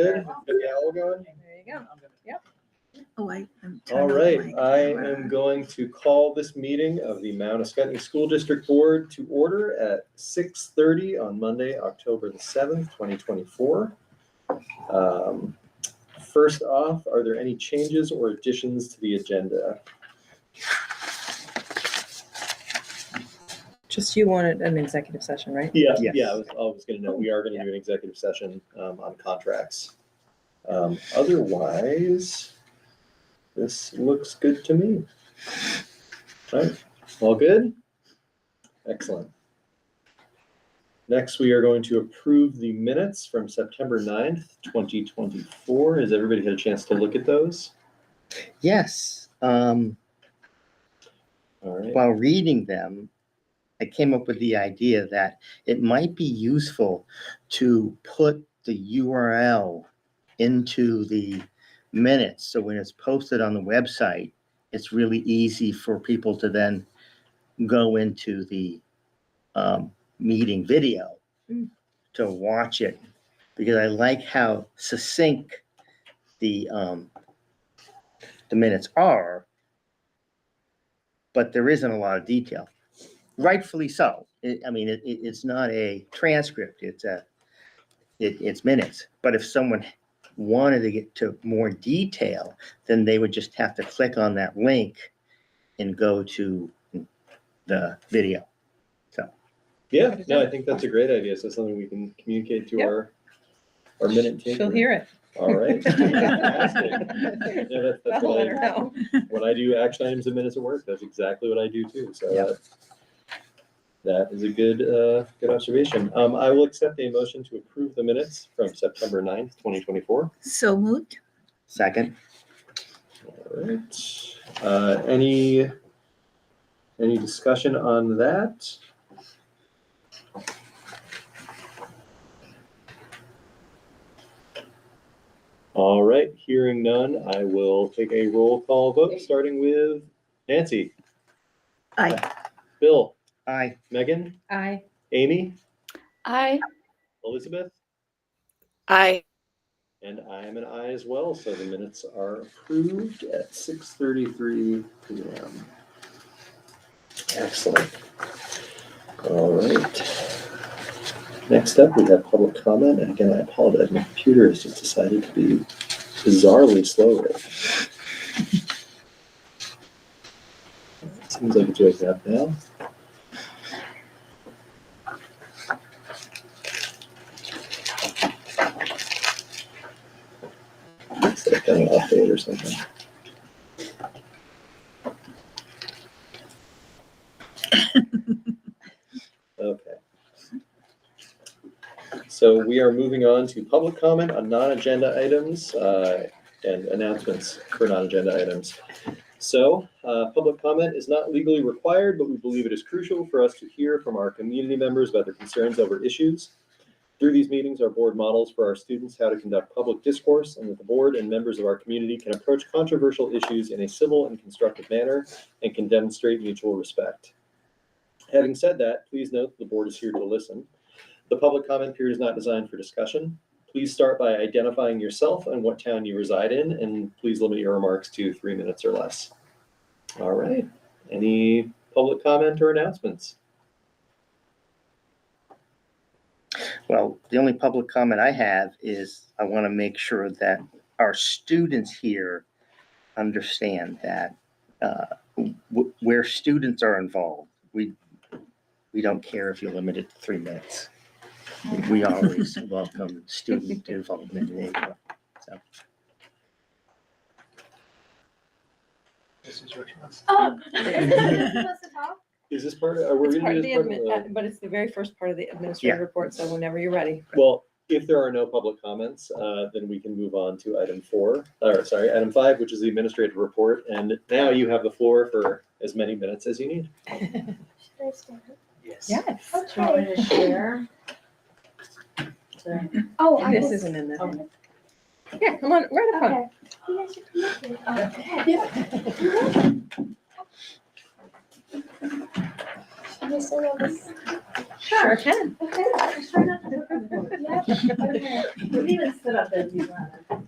good? Got the owl going? There you go. Yep. Oh, I'm All right, turning off my I camera. am going to call this meeting of the Mount Escutney School District Board to order at 6:30 on Monday, October the 7th, 2024. First off, are there any changes or additions to the agenda? Just you wanted an executive session, right? Yeah, Yes. yeah, I was gonna know, we are gonna do an executive session on contracts. Otherwise, this looks good to me. All right, all good? Excellent. Next, we are going to approve the minutes from September 9th, 2024. Has everybody had a chance to look at those? Yes. All right. While reading them, I came up with the idea that it might be useful to put the URL into the minutes. So when it's posted on the website, it's really easy for people to then go into the meeting video to watch it, because I like how succinct the minutes are, but there isn't a lot of detail. Rightfully so. It's not a transcript. It's minutes. But if someone wanted to get to more detail, then they would just have to click on that link and go to the video. Yeah, no, I think that's a great idea. So something we can communicate to Yep. our minute taker. She'll hear it. All right. Fantastic. Yeah, that's I'll what let her know. when I do action items and minutes at work, that's exactly what I do too. So Yep. that is a good observation. I will accept a motion to approve the minutes from September 9th, 2024. So moved. Second. All right. Any discussion on that? All right, hearing none, I will take a roll call vote, starting with Nancy. Aye. Bill. Aye. Megan. Aye. Amy. Aye. Elizabeth. Aye. And I am an aye as well, so the minutes are approved at 6:33 p.m. Excellent. All right. Next up, we have public comment, and again, I apologize, my computer has just decided to be bizarrely slow. Seems like it's waking up now. It's like an update or something. Okay. So we are moving on to public comment on non-agenda items and announcements for non-agenda items. So public comment is not legally required, but we believe it is crucial for us to hear from our community members about their concerns over issues. Through these meetings, our board models for our students how to conduct public discourse, and that the board and members of our community can approach controversial issues in a civil and constructive manner and can demonstrate mutual respect. Having said that, please note that the board is here to listen. The public comment period is not designed for discussion. Please start by identifying yourself and what town you reside in, and please limit your remarks to 3 minutes or less. All right. Any public comment or announcements? Well, the only public comment I have is I want to make sure that our students here understand that where students are involved, we don't care if you limit it to 3 minutes. We always welcome student involvement in input. So. Oh. Is this part of, are we It's going part to of do the this part of the? but it's the very first part of the administrative report, so whenever you're ready. Well, if there are no public comments, then we can move on to item 5, which is the administrative report. And now you have the floor for as many minutes as you need. Should I stand? Yes. Okay. To share. Oh, I This was. isn't in the. Okay. Yeah, come on, right up front. Okay. You guys should come up here. Can you sit on this? Sure can. Okay. Yeah. Okay. You can even sit up there if you want.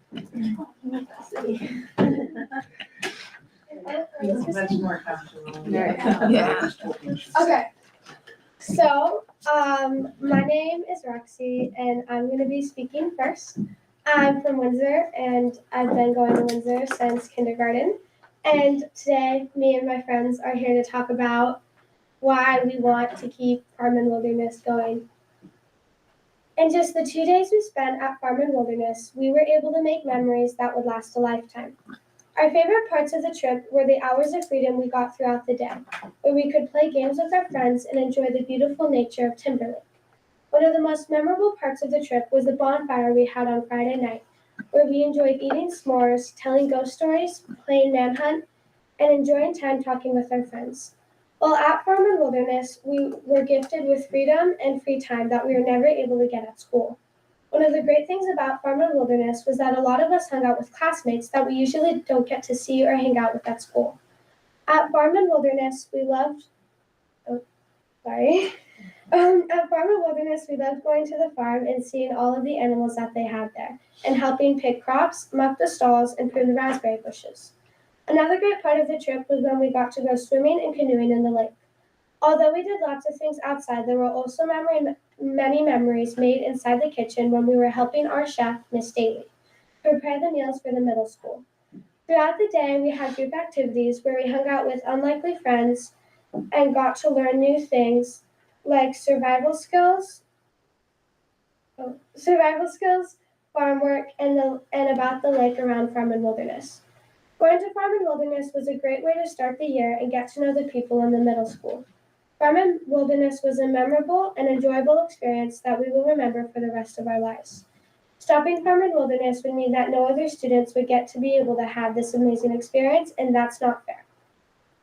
It's much more comfortable. Yeah. Okay. So, my name is Roxy, and I'm going to be speaking first. I'm from Windsor, and I've been going to Windsor since kindergarten. And today, me and my friends are here to talk about why we want to keep Farm and Wilderness going. In just the 2 days we spent at Farm and Wilderness, we were able to make memories that would last a lifetime. Our favorite parts of the trip were the hours of freedom we got throughout the day, where we could play games with our friends and enjoy the beautiful nature of Timberlake. One of the most memorable parts of the trip was the bonfire we had on Friday night, where we enjoyed eating s'mores, telling ghost stories, playing manhunt, and enjoying time talking with our friends. While at Farm and Wilderness, we were gifted with freedom and free time that we were never able to get at school. One of the great things about Farm and Wilderness was that a lot of us hung out with classmates that we usually don't get to see or hang out with at school. At Farm and Wilderness, we loved, at Farm and Wilderness, we loved going to the farm and seeing all of the animals that they had there, and helping pick crops, muck the stalls, and prune the raspberry bushes. Another great part of the trip was when we got to go swimming and canoeing in the lake. Although we did lots of things outside, there were also many memories made inside the kitchen when we were helping our chef, Miss Daly, prepare the meals for the middle school. Throughout the day, we had group activities where we hung out with unlikely friends and got to learn new things like survival skills, farm work, and about the lake around Farm and Wilderness. Going to Farm and Wilderness was a great way to start the year and get to know the people in the middle school. Farm and Wilderness was a memorable and enjoyable experience that we will remember for the rest of our lives. Stopping Farm and Wilderness would mean that no other students would get to be able to have this amazing experience, and that's not fair.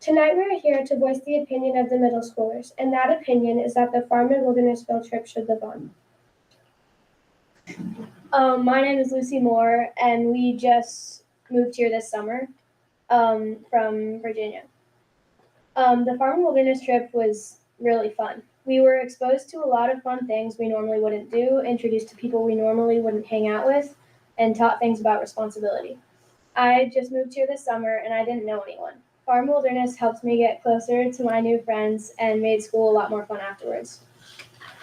Tonight we are here to voice the opinion of the middle schoolers, and that opinion is that the Farm and Wilderness field trip should live on. My name is Lucy Moore, and we just moved here this summer from Virginia. The Farm and Wilderness trip was really fun. We were exposed to a lot of fun things we normally wouldn't do, introduced to people we normally wouldn't hang out with, and taught things about responsibility. I just moved here this summer, and I didn't know anyone. Farm and Wilderness helped me get closer to my new friends and made school a lot more fun afterwards.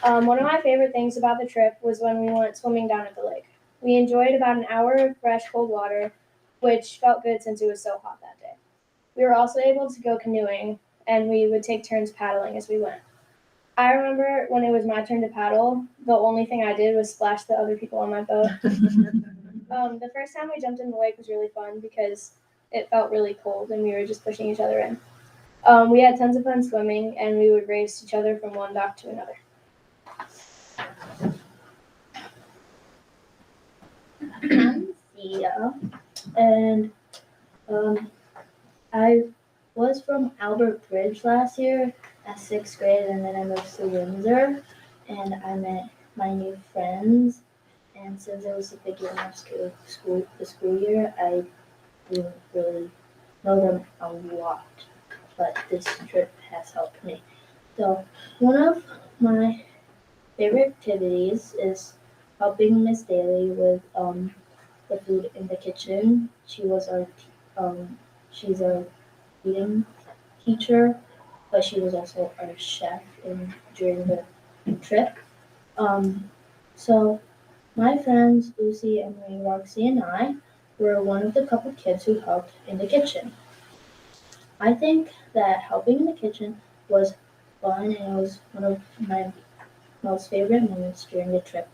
One of my favorite things about the trip was when we went swimming down at the lake. We enjoyed about an hour of fresh, cold water, which felt good since it was so hot that day. We were also able to go canoeing, and we would take turns paddling as we went. I remember when it was my turn to paddle, the only thing I did was splash the other people on my boat. The first time we jumped in the lake was really fun because it felt really cold and we were just pushing each other in. We had tons of fun swimming, and we would race each other from one dock to another. I'm Sia, and I was from Albert Bridge last year at 6th grade, and then I moved to Windsor, and I met my new friends. And since it was the beginning of the school year, I didn't really know them a lot, but this trip has helped me. So one of my favorite activities is helping Miss Daly with the food in the kitchen. She's our eating teacher, but she was also our chef during the trip. So my friends Lucy, Emily, Roxy, and I were one of the couple kids who helped in the kitchen. I think that helping in the kitchen was fun, and it was one of my most favorite moments during the trip.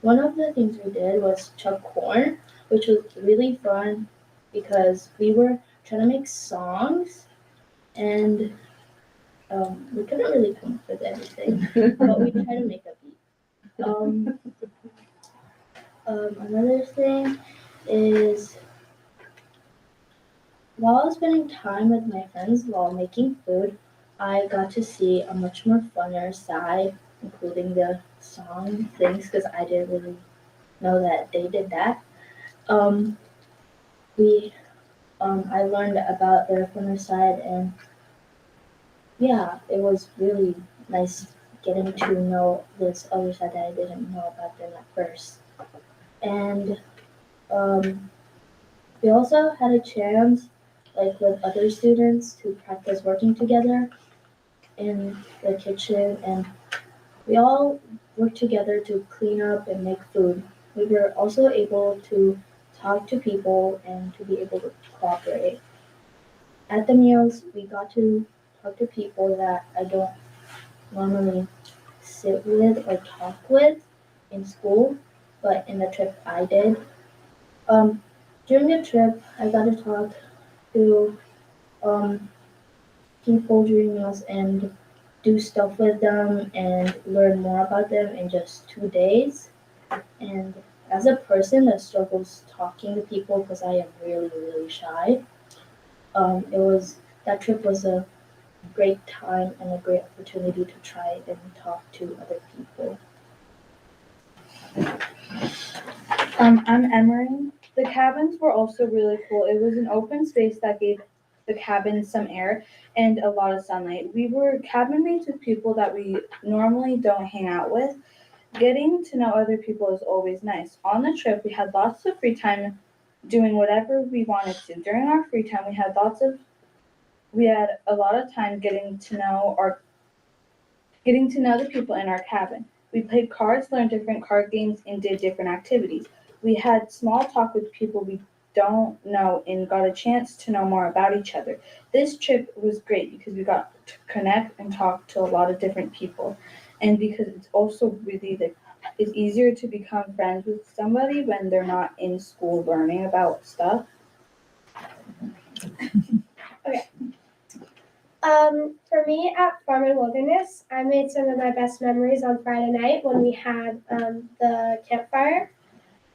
One of the things we did was chuck corn, which was really fun because we were trying to make songs, and we couldn't really come up with anything, but we tried to make a beat. Another thing is, while I was spending time with my friends while making food, I got to see a much more funner side, including the song things, because I didn't really know that they did that. I learned about their funner side, and yeah, it was really nice getting to know this other side that I didn't know about them at first. And um, we also had a chance, like with other students, to practice working together in the kitchen, and we all worked together to clean up and make food. We were also able to talk to people and to be able to cooperate. At the meals, we got to talk to people that I don't normally sit with or talk with in school, but in the trip I did. Um, During the trip, I got to talk to um, people during meals and do stuff with them and learn more about them in just 2 days. And as a person that struggles talking to people because I am really, really shy, it was that trip was a great time and a great opportunity to try and talk to other people. I'm Emery. The cabins were also really cool. It was an open space that gave the cabins some air and a lot of sunlight. We were cabin mates with people that we normally don't hang out with. Getting to know other people is always nice. On the trip, we had lots of free time doing whatever we wanted to. During our free time, we had a lot of time getting to know the people in our cabin. We played cards, learned different card games, and did different activities. We had small talk with people we don't know and got a chance to know more about each other. This trip was great because we got to connect and talk to a lot of different people. And because it's also it's easier to become friends with somebody when they're not in school learning about stuff. For me at Farm and Wilderness, I made some of my best memories on Friday night when we had the campfire.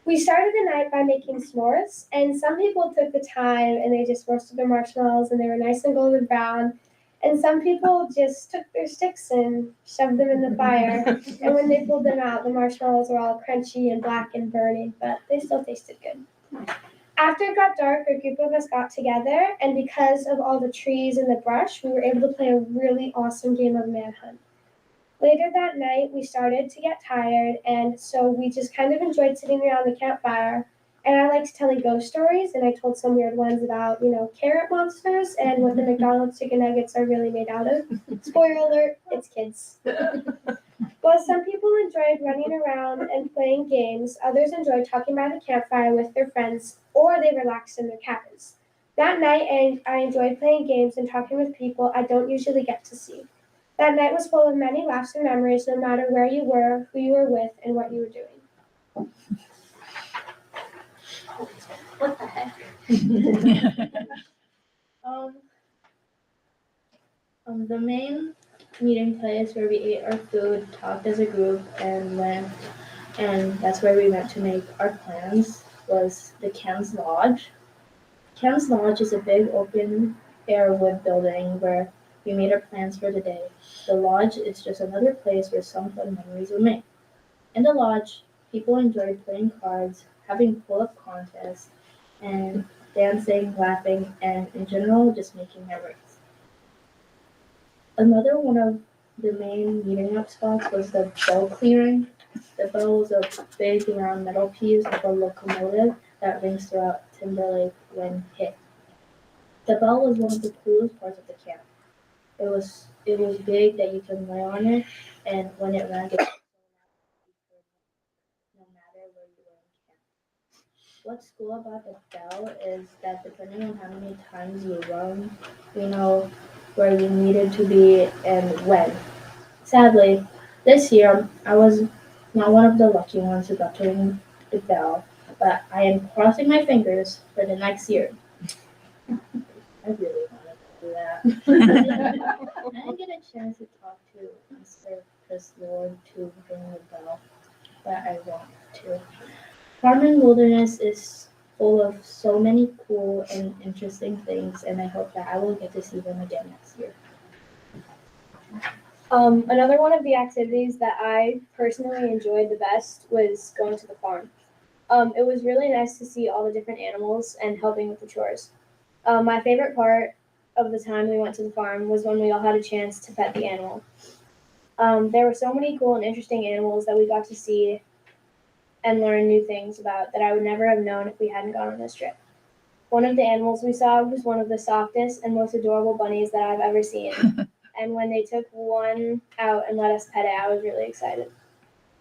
We started the night by making s'mores, and some people took the time and they just roasted their marshmallows and they were nice and golden brown. And some people just took their sticks and shoved them in the fire. And when they pulled them out, the marshmallows were all crunchy and black and burning, but they still tasted good. After it got dark, a group of us got together, and because of all the trees and the brush, we were able to play a really awesome game of manhunt. Later that night, we started to get tired, and so we just kind of enjoyed sitting around the campfire. And I like telling ghost stories, and I told some weird ones about, carrot monsters and what the McDonald's chicken nuggets are really made out of. Spoiler alert, it's kids. While some people enjoyed running around and playing games, others enjoyed talking by the campfire with their friends, or they relaxed in their cabins. That night, I enjoyed playing games and talking with people I don't usually get to see. That night was full of many laughs and memories, no matter where you were, who you were with, and what you were doing. What the heck? Um, the main meeting place where we ate our food, talked as a group, and that's where we went to make our plans, was the Ken's Lodge. Ken's Lodge is a big open air wood building where we made our plans for the day. The lodge is just another place where some fun memories were made. In the lodge, people enjoyed playing cards, having pull-up contests, and dancing, laughing, and in general, just making memories. Another one of the main meeting up spots was the bell clearing. The bell was a big round metal piece of a locomotive that rings throughout Timberlake when hit. The bell was one of the coolest parts of the camp. It was big that you can lay on it, and when it rang, it no matter where you were in camp. What's cool about the bell is that depending on how many times you rung, you know where you needed to be and when. Sadly, this year I was not one of the lucky ones who got to ring the bell, but I am crossing my fingers for the next year. I really wanted to do that. I didn't get a chance to talk to Mr. Chris Lord to ring the bell, but I want to. Farming Wilderness is full of so many cool and interesting things, and I hope that I will get to see them again next year. Another one of the activities that I personally enjoyed the best was going to the farm. It was really nice to see all the different animals and helping with the chores. My favorite part of the time we went to the farm was when we all had a chance to pet the animal. There were so many cool and interesting animals that we got to see and learn new things about that I would never have known if we hadn't gone on this trip. One of the animals we saw was one of the softest and most adorable bunnies that I've ever seen. And when they took one out and let us pet it, I was really excited.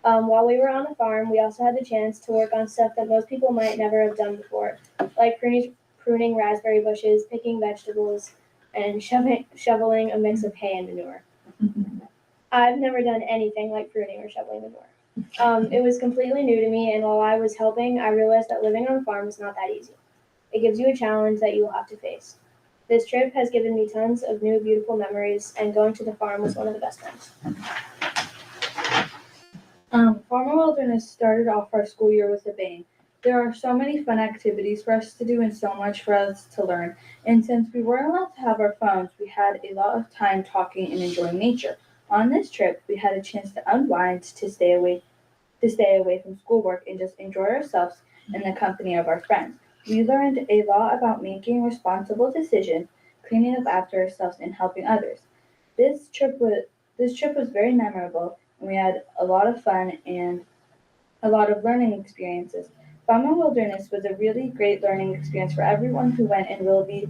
While we were on the farm, we also had the chance to work on stuff that most people might never have done before, like pruning raspberry bushes, picking vegetables, and shoveling a mix of hay and manure. I've never done anything like pruning or shoveling manure. It was completely new to me, and while I was helping, I realized that living on a farm is not that easy. It gives you a challenge that you will have to face. This trip has given me tons of new, beautiful memories, and going to the farm was one of the best ones. Farmer Wilderness started off our school year with a bang. There are so many fun activities for us to do and so much for us to learn. And since we weren't allowed to have our phones, we had a lot of time talking and enjoying nature. On this trip, we had a chance to unwind, to stay away from schoolwork and just enjoy ourselves in the company of our friends. We learned a lot about making responsible decisions, cleaning up after ourselves, and helping others. This trip was very memorable, and we had a lot of fun and a lot of learning experiences. Farmer Wilderness was a really great learning experience for everyone who went and will be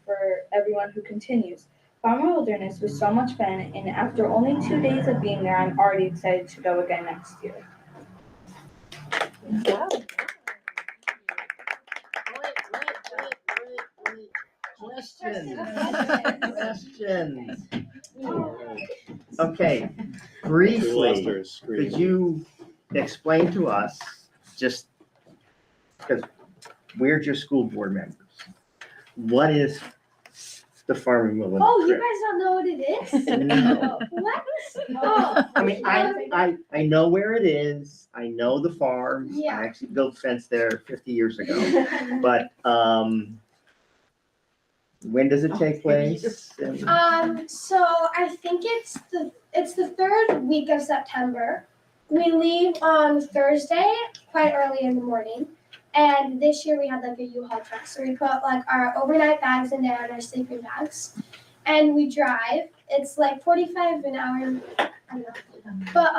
for everyone who continues. Farmer Wilderness was so much fun, and after only 2 days of being there, I'm already excited to go again next year. Questions. Okay, We lost briefly, our screen. could you explain to us, just because we're just school board members, what is the farming wilderness Oh, you trip? guys don't know what it is? No. What? Oh. I mean, I know where it is. I know the farm. Yeah. I actually built fence there 50 years ago. But when does it take place? And- So I think it's the third week of September. We leave on Thursday, quite early in the morning. And this year we had like a U-Haul truck. So we put like our overnight bags in there and our sleeping bags. And we drive. It's like 45 an hour, I don't know. But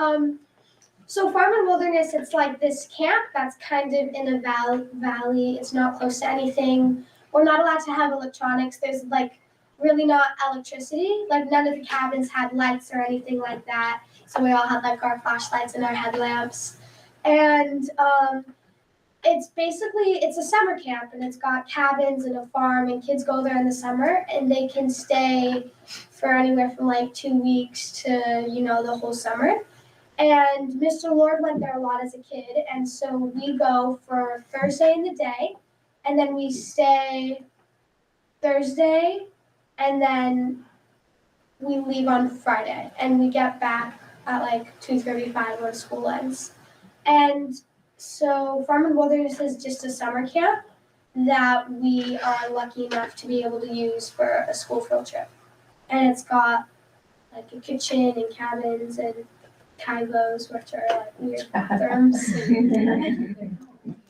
so Farm and Wilderness, it's like this camp that's kind of in a valley. It's not close to anything. We're not allowed to have electronics. There's like really not electricity. Like none of the cabins had lights or anything like that. So we all had like our flashlights and our headlamps. And it's a summer camp, and it's got cabins and a farm, and kids go there in the summer and they can stay for anywhere from like 2 weeks to, the whole summer. And Mr. Lord went there a lot as a kid, and so we go for Thursday in the day, and then we stay Thursday, and then we leave on Friday, and we get back at like 2:35 when school ends. And so Farm and Wilderness is just a summer camp that we are lucky enough to be able to use for a school field trip. And it's got like a kitchen and cabins and kaibos, which are like weird bathrooms.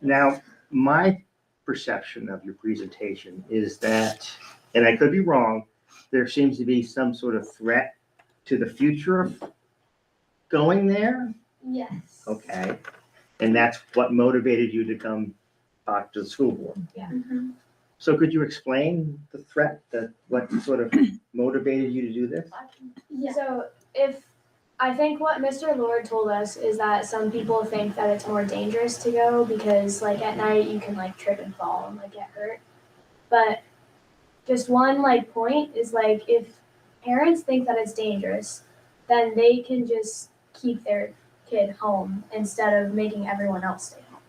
Now, my perception of your presentation is that, and I could be wrong, there seems to be some sort of threat to the future of going there? Yes. Okay. And that's what motivated you to come talk to the school board? Mm-hmm. So could you explain the threat, what sort of motivated you to do this? Yeah. So I think what Mr. Lord told us is that some people think that it's more dangerous to go because like at night you can like trip and fall and like get hurt. But just one like point is like if parents think that it's dangerous, then they can just keep their kid home instead of making everyone else stay home.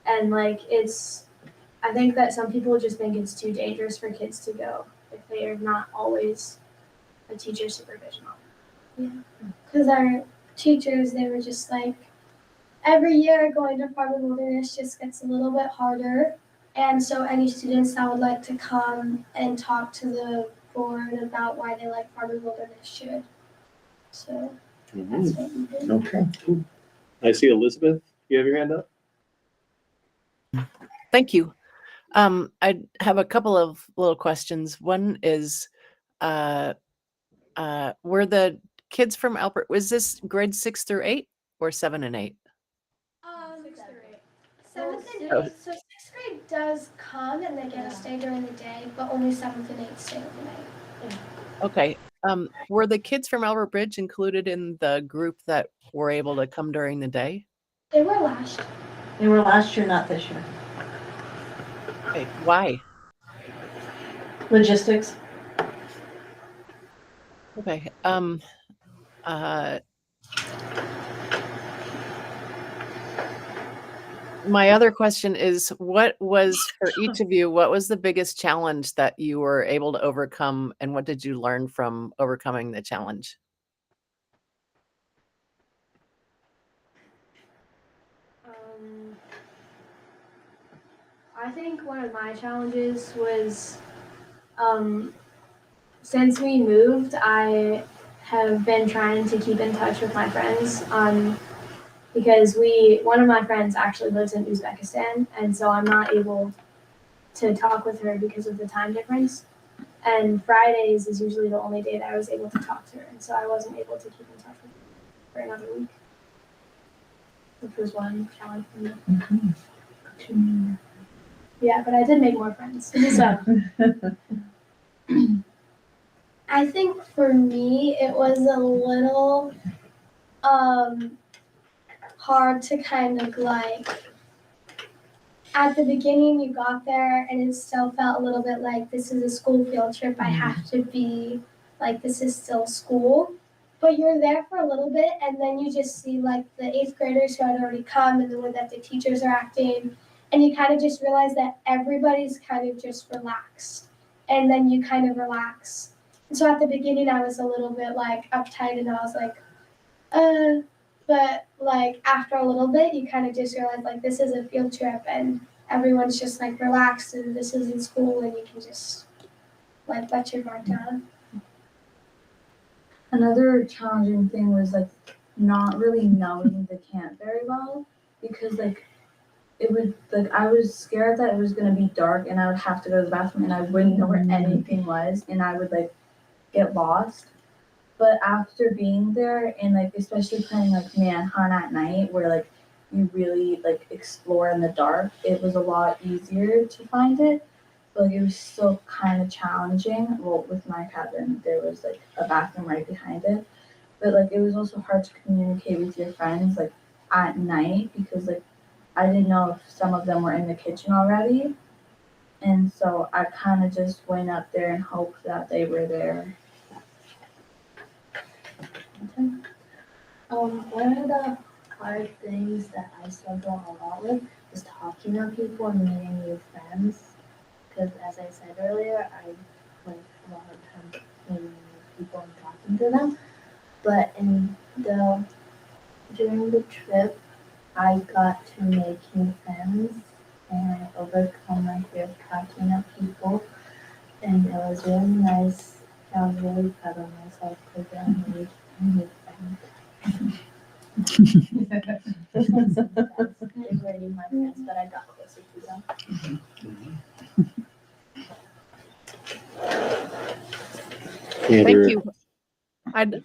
And like I think that some people just think it's too dangerous for kids to go if they are not always a teacher supervision on them. Because our teachers, they were just like, every year going to Farm and Wilderness just gets a little bit harder. And so any students that would like to come and talk to the board about why they like Farm and Wilderness should. So that's what we did. Okay. I see Elizabeth, you have your hand up? Thank you. I have a couple of little questions. One is, were the kids from Albert, was this grade 6 through 8 or 7 and 8? 7th and Oh. 8th. So 6th grade does come and they get to stay during the day, but only 7th and 8th stay overnight. Okay. Were the kids from Albert Bridge included in the group that were able to come during the day? They were last. They were last year, not this year. Okay. Why? Logistics. Okay. My other question is, what was for each of you, what was the biggest challenge that you were able to overcome, and what did you learn from overcoming the challenge? I think one of my challenges was since we moved, I have been trying to keep in touch with my friends because one of my friends actually lives in Uzbekistan, and so I'm not able to talk with her because of the time difference. And Fridays is usually the only day that I was able to talk to her, and so I wasn't able to keep in touch with her for another week, which was one challenge for me. Yeah, but I did make more friends. So I think for me it was a little hard to kind of like at the beginning you got there and it still felt a little bit like this is a school field trip. I have to be like this is still school. But you're there for a little bit and then you just see like the 8th graders who had already come and the way that the teachers are acting and you kind of just realize that everybody's kind of just relaxed and then you kind of relax. And so at the beginning I was a little bit like uptight and I was like, but like after a little bit you kind of just realize like this is a field trip and everyone's just like relaxed and this isn't school and you can just like let your guard down. Another challenging thing was like not really knowing the camp very well because like it would like I was scared that it was gonna be dark and I would have to go to the bathroom and I wouldn't know where anything was and I would like get lost. But after being there and like especially playing like Manhunt at night where like you really like explore in the dark, it was a lot easier to find it. But like, it was still kind of challenging. Well, with my cabin, there was like a bathroom right behind it. But like it was also hard to communicate with your friends like at night because like I didn't know if some of them were in the kitchen already. And so I kind of just went up there and hoped that they were there. One of the hard things that I struggle a lot with is talking to people and meeting new friends. Because as I said earlier, I like a lot of time meeting new people and talking to them. But during the trip, I got to make new friends and I overcome my fear of talking to people. And it was really nice. I was really proud of myself because I made new friends. They weren't even my friends, but I got closer to them. Thank you.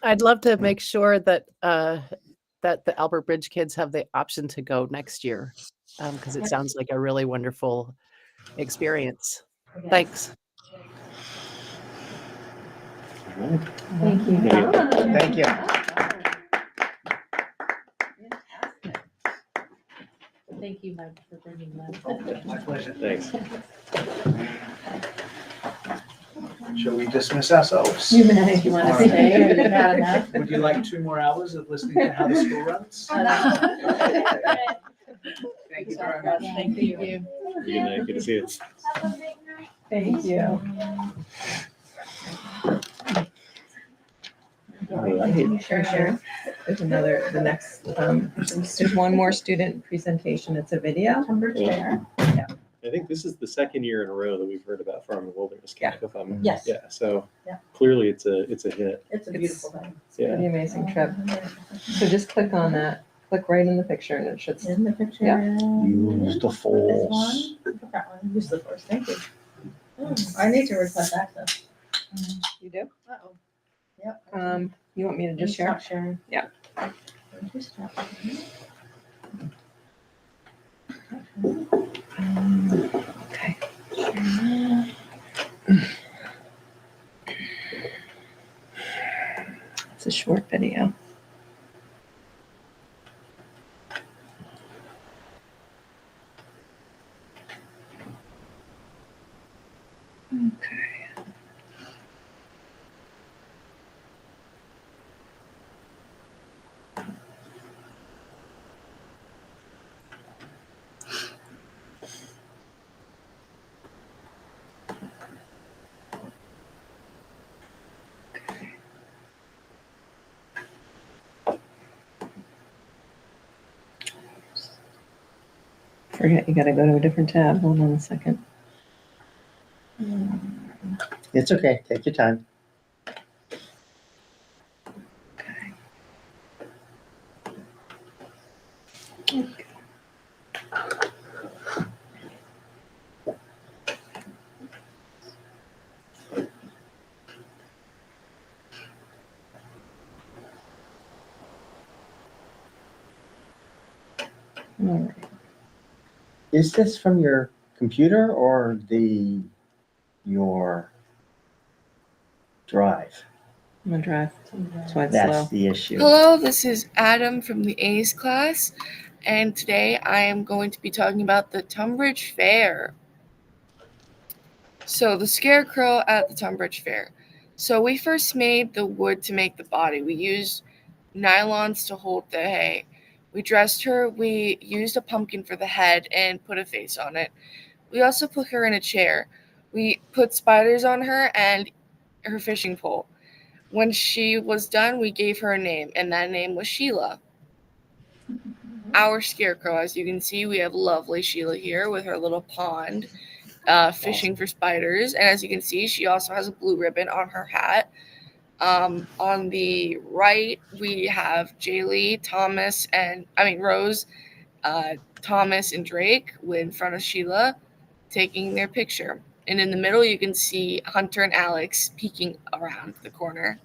I'd love to make sure that that the Albert Bridge kids have the option to go next year, because it sounds like a really wonderful experience. Thanks. Thank you. Thank you. Thank you, Mike, for bringing that. My pleasure. Thanks. Shall we dismiss ourselves? You may, you want to stay or you've had enough? Would you like 2 more hours of listening to how the school runs? Thank you very much. Thank you. Good night. Good to see you. Have a great night. Thank you. Sure. There's the next, there's one more student presentation. It's a video. I think this is the second year in a row that we've heard about Farm and Wilderness Camp. If I'm, Yes. Yeah. So Yeah. clearly it's a hit. It's a beautiful thing. Yeah. Pretty amazing trip. So just click on that, click right in the picture and it should. In the picture. Yeah. Use the force. This one? That one. Who's the first? Thank you. I need to request access. You do? Uh-oh. Yep. You want me to just share? Stop sharing. Yeah. Just stop. Okay. It's a short video. Okay. Forget, you gotta go to a different tab. Hold on a second. It's okay, take your time. All right. Is this from your computer or your drive? I'm gonna drive. That's why it's That's slow. the issue. Hello, this is Adam from the A's class, and today I am going to be talking about the Tunbridge Fair. So, the scarecrow at the Tunbridge Fair. So, we first made the wood to make the body. We used nylons to hold the hay. We dressed her, we used a pumpkin for the head and put a face on it. We also put her in a chair. We put spiders on her and her fishing pole. When she was done, we gave her a name, and that name was Sheila. Our scarecrow, as you can see, we have lovely Sheila here with her little pond, fishing for spiders. And as you can see, she also has a blue ribbon on her hat. On the right, we have Jaylee, Rose, Thomas, and Drake in front of Sheila taking their picture. And in the middle, you can see Hunter and Alex peeking around the corner.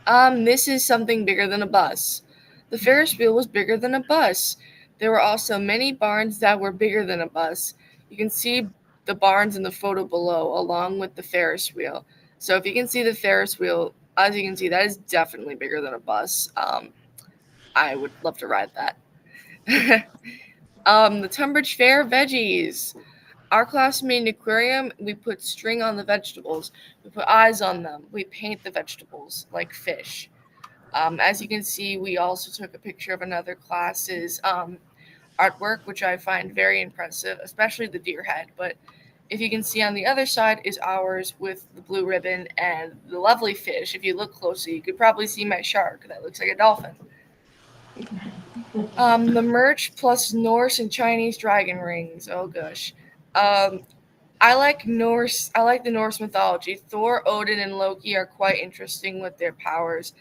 This is something bigger than a bus. The Ferris wheel was bigger than a bus. There were also many barns that were bigger than a bus. You can see the barns in the photo below, along with the Ferris wheel. So if you can see the Ferris wheel, as you can see, that is definitely bigger than a bus. I would love to ride that. The Tunbridge Fair veggies. Our class made an aquarium. We put string on the vegetables. We put eyes on them. We paint the vegetables like fish. As you can see, we also took a picture of another class's artwork, which I find very impressive, especially the deer head. But if you can see on the other side is ours with the blue ribbon and the lovely fish. If you look closely, you could probably see my shark that looks like a dolphin. The merch plus Norse and Chinese dragon rings. Oh gosh. I like Norse. I like the Norse mythology. Thor, Odin, and Loki are quite interesting with their powers.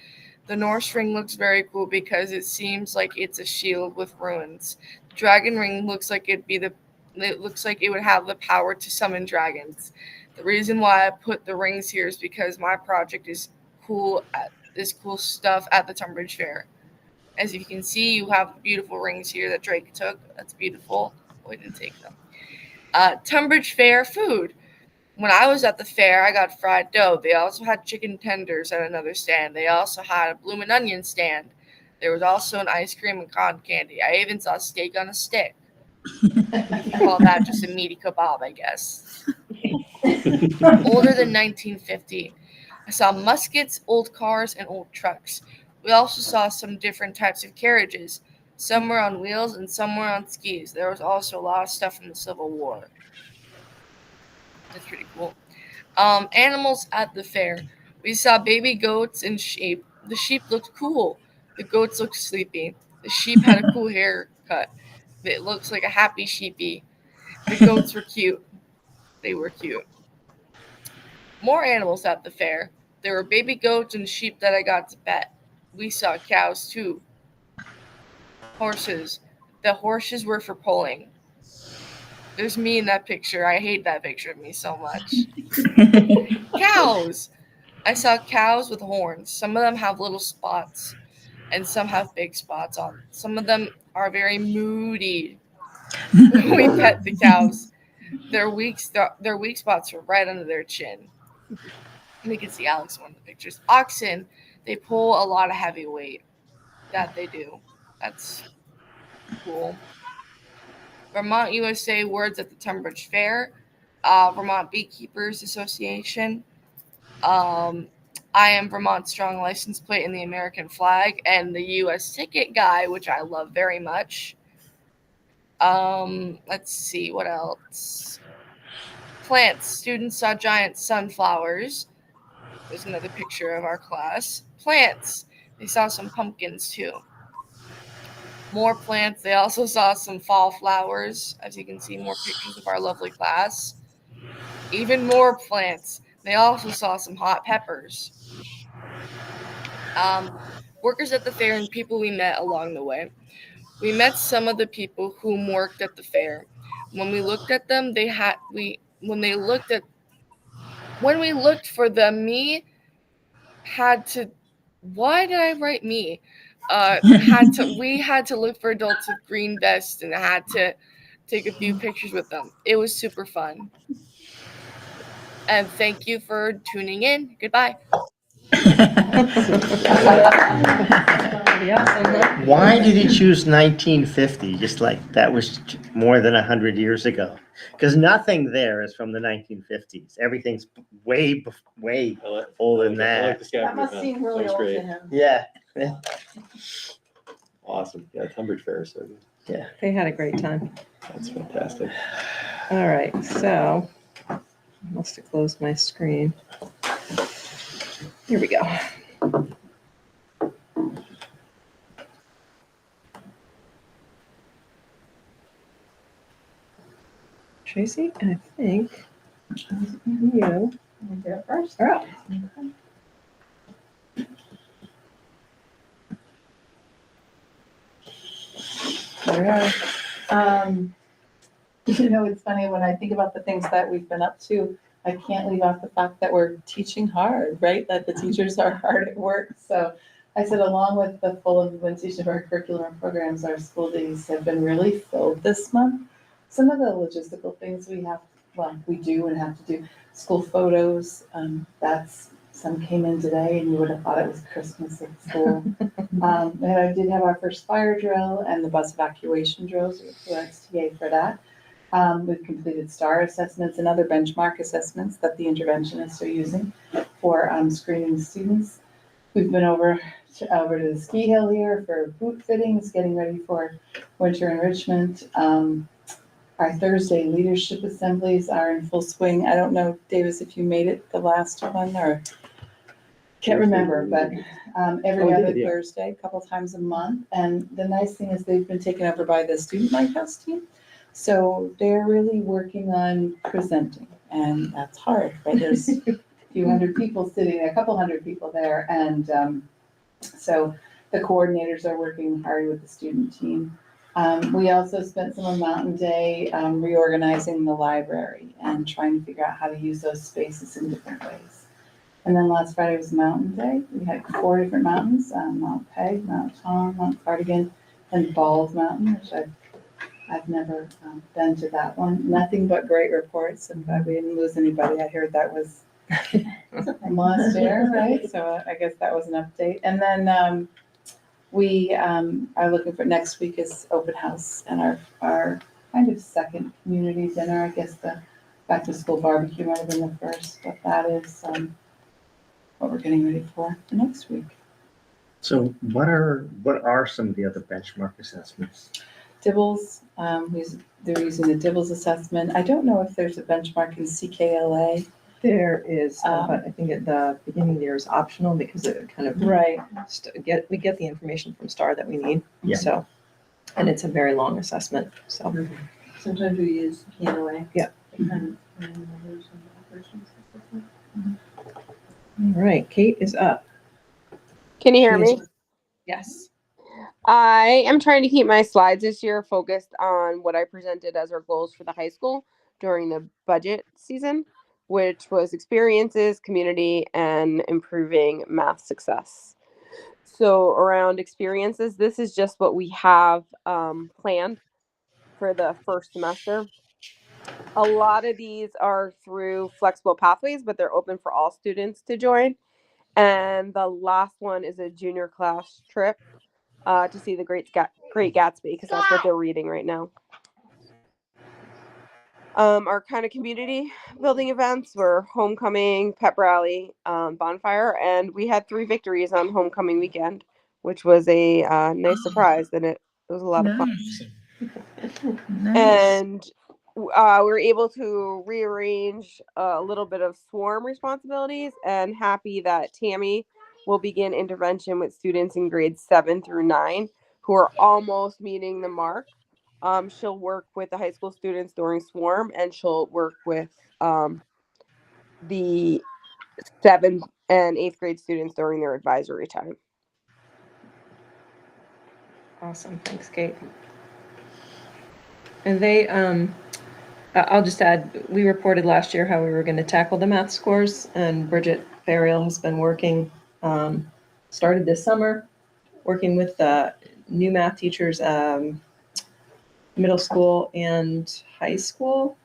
The Norse ring looks very cool because it seems like it's a shield with runes. Dragon ring looks like it looks like it would have the power to summon dragons. The reason why I put the rings here is because my project is cool stuff at the Tunbridge Fair. As you can see, you have beautiful rings here that Drake took. That's beautiful. We didn't take them. Tunbridge Fair food. When I was at the fair, I got fried dough. They also had chicken tenders at another stand. They also had a bloomin' onion stand. There was also an ice cream and cotton candy. I even saw steak on a stick. You can call that just a meaty kebab, I guess. Older than 1950. I saw muskets, old cars, and old trucks. We also saw some different types of carriages. Some were on wheels and some were on skis. There was also a lot of stuff from the Civil War. That's pretty cool. Animals at the fair. We saw baby goats and sheep. The sheep looked cool. The goats looked sleepy. The sheep had a cool haircut. It looks like a happy sheepy. The goats were cute. They were cute. More animals at the fair. There were baby goats and sheep that I got to pet. We saw cows too. Horses. The horses were for pulling. There's me in that picture. I hate that picture of me so much. Cows. I saw cows with horns. Some of them have little spots, and some have big spots on. Some of them are very moody. We pet the cows. Their weak spots are right under their chin. And you can see Alex in one of the pictures. Oxen, they pull a lot of heavy weight. That they do. That's cool. Vermont USA words at the Tunbridge Fair. Vermont Beekeepers Association. I am Vermont Strong license plate in the American flag, and the U.S. ticket guy, which I love very much. Let's see what else. Plants. Students saw giant sunflowers. There's another picture of our class. Plants. They saw some pumpkins too. More plants. They also saw some fall flowers. As you can see, more pictures of our lovely class. Even more plants. They also saw some hot peppers. Workers at the fair and people we met along the way. We met some of the people who worked at the fair. When we looked at them, when we looked for them, why did I write me? We had to look for adults with green vests and had to take a few pictures with them. It was super fun. And thank you for tuning in. Goodbye. Pretty awesome, huh? Why did he choose 1950? Just like that was more than 100 years ago. Because nothing there is from the 1950s. Everything's way older than I like that. the scavenger That must hunt. seem really Sounds old great. to him. Yeah. Awesome. Yeah, Tunbridge Fair is so good. They had a great time. That's fantastic. All right, so I must have closed my screen. Here we go. Tracy, I think you I'll do it first. are up. There we are. It's funny when I think about the things that we've been up to, I can't leave off the fact that we're teaching hard, right? That the teachers are hard at work. So I said, along with the full implementation of our curriculum and programs, our school days have been really filled this month. Some of the logistical things we do and have to do. School photos, some came in today and you would have thought it was Christmas at school. And I did have our first fire drill and the bus evacuation drills with the XTA for that. We've completed STAR assessments and other benchmark assessments that the interventionists are using for screening students. We've been over to the ski hill here for boot fittings, getting ready for winter enrichment. Our Thursday leadership assemblies are in full swing. I don't know, Davis, if you made it the last one or can't remember, but every other Thursday, a couple times a month. And the nice thing is they've been taken over by the Student Lighthouse team. So they're really working on presenting, and that's hard, right? There's a few hundred people sitting there, a couple hundred people there. And so the coordinators are working hard with the student team. We also spent some of Mountain Day reorganizing the library and trying to figure out how to use those spaces in different ways. And then last Friday was Mountain Day. We had 4 different mountains, Mount Peg, Mount Tom, Mount Cardigan, and Bald Mountain, which I've never been to that one. Nothing but great reports. I'm glad we didn't lose anybody. I heard that was a monster, right? So I guess that was an update. And then we are looking for next week is open house and our kind of second community dinner. I guess the back to school barbecue might have been the first, but that is what we're getting ready for next week. So what are some of the other benchmark assessments? Dibbles, they're using the Dibbles assessment. I don't know if there's a benchmark in CKLA. There is, but I think at the beginning there is optional because it kind of Right. we get the information from STAR that we need. Yeah. So, and it's a very long assessment. So Sometimes we use PLA. Yeah. All right, Kate is up. Can you hear She is- me? Yes. I am trying to keep my slides this year focused on what I presented as our goals for the high school during the budget season, which was experiences, community, and improving math success. So around experiences, this is just what we have planned for the first semester. A lot of these are through flexible pathways, but they're open for all students to join. And the last one is a junior class trip to see the Great Gatsby, because that's what they're reading right now. Our kind of community building events were homecoming, pep rally, bonfire, and we had 3 victories on homecoming weekend, which was a nice surprise. And it was a lot of fun. And we were able to rearrange a little bit of swarm responsibilities, and happy that Tammy will begin intervention with students in grades 7 through 9 who are almost meeting the mark. She'll work with the high school students during swarm, and she'll work with the 7th and 8th grade students during their advisory time. Awesome. Thanks, Kate. And they, I'll just add, we reported last year how we were going to tackle the math scores, and Bridget Burial has been working, started this summer, working with new math teachers, middle school and high school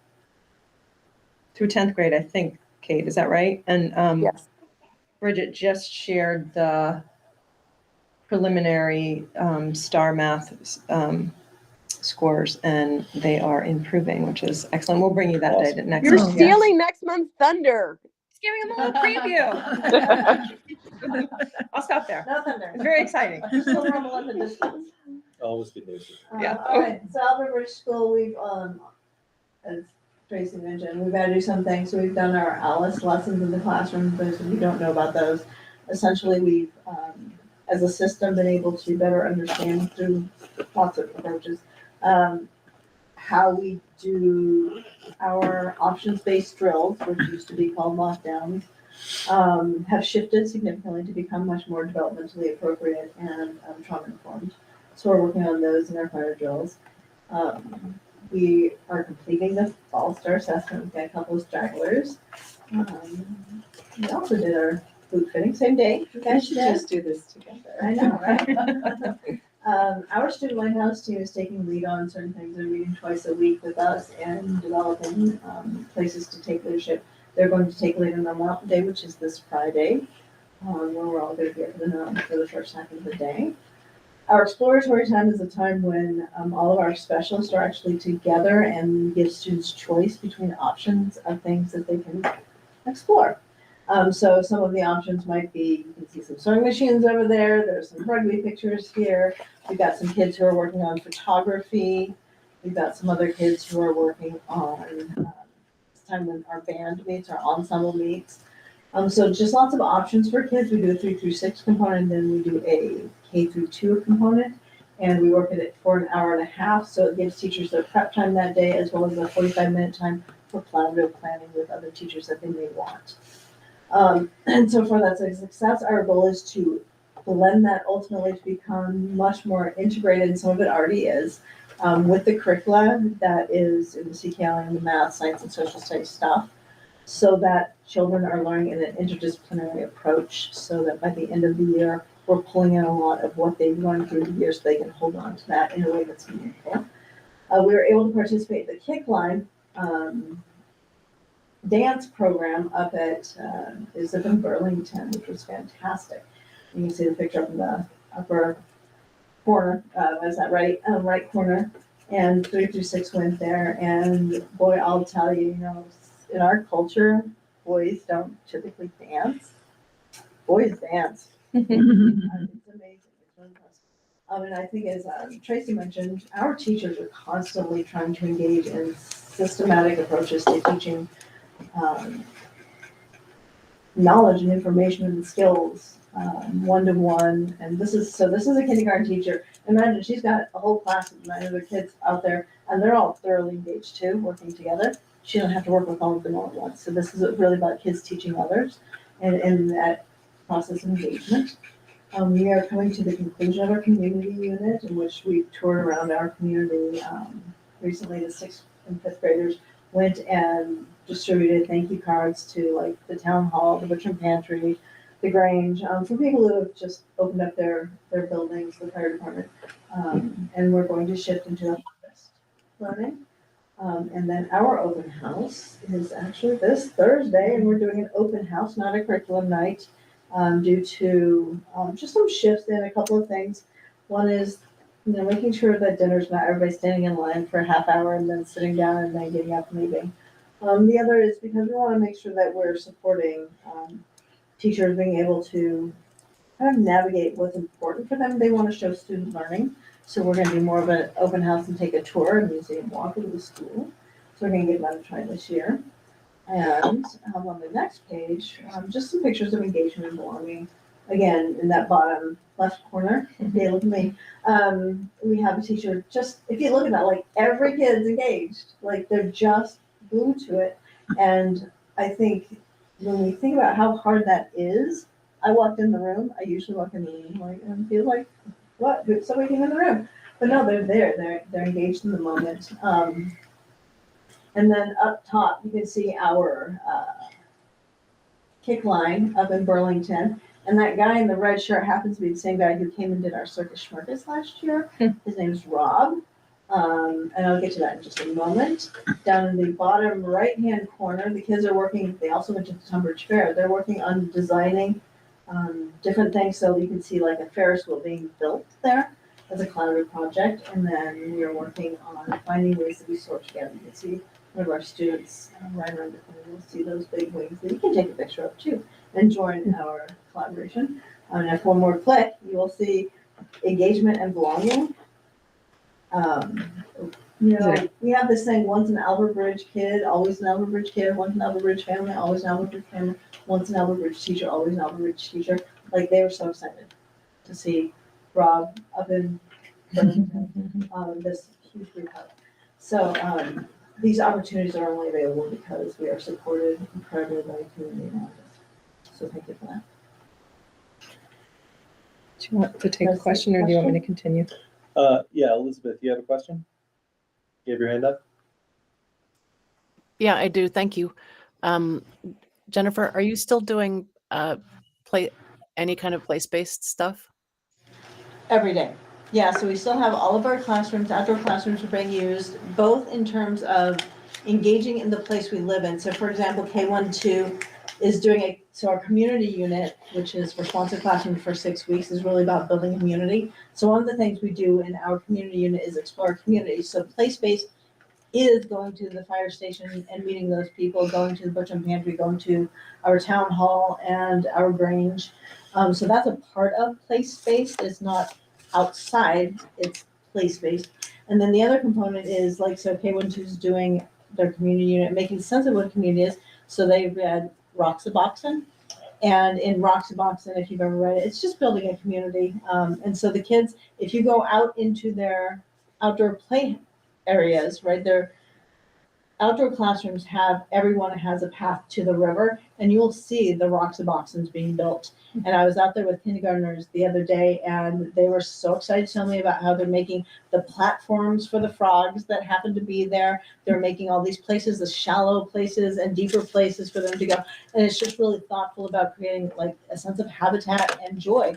through 10th grade, I think, Kate, is that right? And Yes. Bridget just shared the preliminary STAR math scores, and they are improving, which is excellent. We'll bring you that Awesome. data next You're month. stealing next month's thunder. Just giving them a little preview. I'll stop there. It's very exciting. Still rumble in the distance. Always good news. Yeah. All right, so Albert Bridge School, we've, as Tracy mentioned, we've got to do some things. So we've done our Alice lessons in the classroom. Those of you who don't know about those, essentially we've, as a system, been able to better understand through lots of approaches, how we do our options-based drills, which used to be called lockdowns, have shifted significantly to become much more developmentally appropriate and trauma-informed. So we're working on those in our fire drills. We are completing the Fall Star assessment. We've got a couple of stragglers. We also did our boot fitting, same day. You guys should just do this together. I know, right? Our student lighthouse team is taking lead on certain things. They're meeting twice a week with us and developing places to take leadership. They're going to take lead on our Mountain Day, which is this Friday, where we're all going to be at the mountain for the first half of the day. Our exploratory time is a time when all of our specialists are actually together and give students choice between options of things that they can explore. So some of the options might be, you can see some sewing machines over there. There's some rugby pictures here. We've got some kids who are working on photography. We've got some other kids who are working on this time when our band meets, our ensemble meets. So just lots of options for kids. We do a 3 through 6 component, then we do a K through 2 component, and we work at it for an hour and a half. So it gives teachers their prep time that day, as well as a 45-minute time for collaborative planning with other teachers that they may want. And so far that's a success. Our goal is to blend that ultimately to become much more integrated, and some of it already is, with the curricula that is in the CKL and the math, science, and social studies stuff, so that children are learning in an interdisciplinary approach, so that by the end of the year, we're pulling in a lot of what they've learned through the year so they can hold on to that in a way that's meaningful. We were able to participate in the Kick Line dance program up at is up in Burlington, which was fantastic. You can see the picture up in the upper corner. Is that right? Right corner. And 3 through 6 went there, and boy, I'll tell you, in our culture, boys don't typically dance. Boys dance. It's amazing. It's really impressive. And I think, as Tracy mentioned, our teachers are constantly trying to engage in systematic approaches to teaching knowledge and information and skills, one-to-one. And this is a kindergarten teacher. Imagine she's got a whole class of 9 other kids out there, and they're all thoroughly engaged too, working together. She doesn't have to work with all of them all at once. So this is really about kids teaching others and that process of engagement. We are coming to the conclusion of our community unit, in which we toured around our community. Recently, the 6th and 5th graders went and distributed thank you cards to like the town hall, the butcher pantry, the Grange, for people who have just opened up their buildings, the fire department. And we're going to shift into the harvest learning. And then our open house is actually this Thursday, and we're doing an open house, not a curriculum night, due to just some shifts in a couple of things. One is, making sure that dinner's not everybody standing in line for a half hour and then sitting down and then getting up and leaving. The other is because we want to make sure that we're supporting teachers being able to kind of navigate what's important for them. They want to show student learning. So we're going to do more of an open house and take a tour, a museum walk of the school. So we're going to give that a try this year. And on the next page, just some pictures of engagement and belonging. Again, in that bottom left corner, they look at me. We have a teacher, just, if you look at that, like every kid's engaged. Like they're just glued to it. And I think when we think about how hard that is, I walked in the room, I usually walk in the room like, and feel like, what, somebody came in the room. But no, they're there, they're engaged in the moment. And then up top, you can see our kick line up in Burlington. And that guy in the red shirt happens to be the same guy who came and did our Circus Schmirkus last year. His name's Rob. And I'll get to that in just a moment. Down in the bottom right-hand corner, the kids are working, they also went to the Tunbridge Fair. They're working on designing different things. So you can see like a Ferris wheel being built there as a collaborative project. And then we are working on finding ways that we sort together. You can see one of our students right around the corner. You'll see those big wings that you can take a picture of too and join our collaboration. And if one more click, you will see engagement and belonging. We have this saying, once an Albert Bridge kid, always an Albert Bridge kid, once an Albert Bridge family, always an Albert Bridge family, once an Albert Bridge teacher, always an Albert Bridge teacher. Like they were so excited to see Rob up in Burlington, this huge group hug. So these opportunities are only available because we are supported incredibly by the community around us. So thank you for that. Do you want to take a question or do you want me to continue? Yeah, Elizabeth, you have a question? You have your hand up? Yeah, I do. Thank you. Jennifer, are you still doing any kind of place-based stuff? Every day. Yeah, so we still have all of our classrooms, outdoor classrooms are being used, both in terms of engaging in the place we live in. So for example, K-1-2 is doing so our community unit, which is responsive classroom for 6 weeks, is really about building community. So one of the things we do in our community unit is explore community. So place-based is going to the fire station and meeting those people, going to the butcher and pantry, going to our town hall and our Grange. So that's a part of place-based. It's not outside, it's place-based. And then the other component is like, so K-1-2 is doing their community unit, making sense of what community is. So they've read Roxaboxen. And in Roxaboxen, if you've ever read it, it's just building a community. And so the kids, if you go out into their outdoor play areas, right, their outdoor classrooms everyone has a path to the river, and you'll see the Roxaboxens being built. And I was out there with kindergartners the other day, and they were so excited to tell me about how they're making the platforms for the frogs that happen to be there. They're making all these places, the shallow places and deeper places for them to go. And it's just really thoughtful about creating like a sense of habitat and joy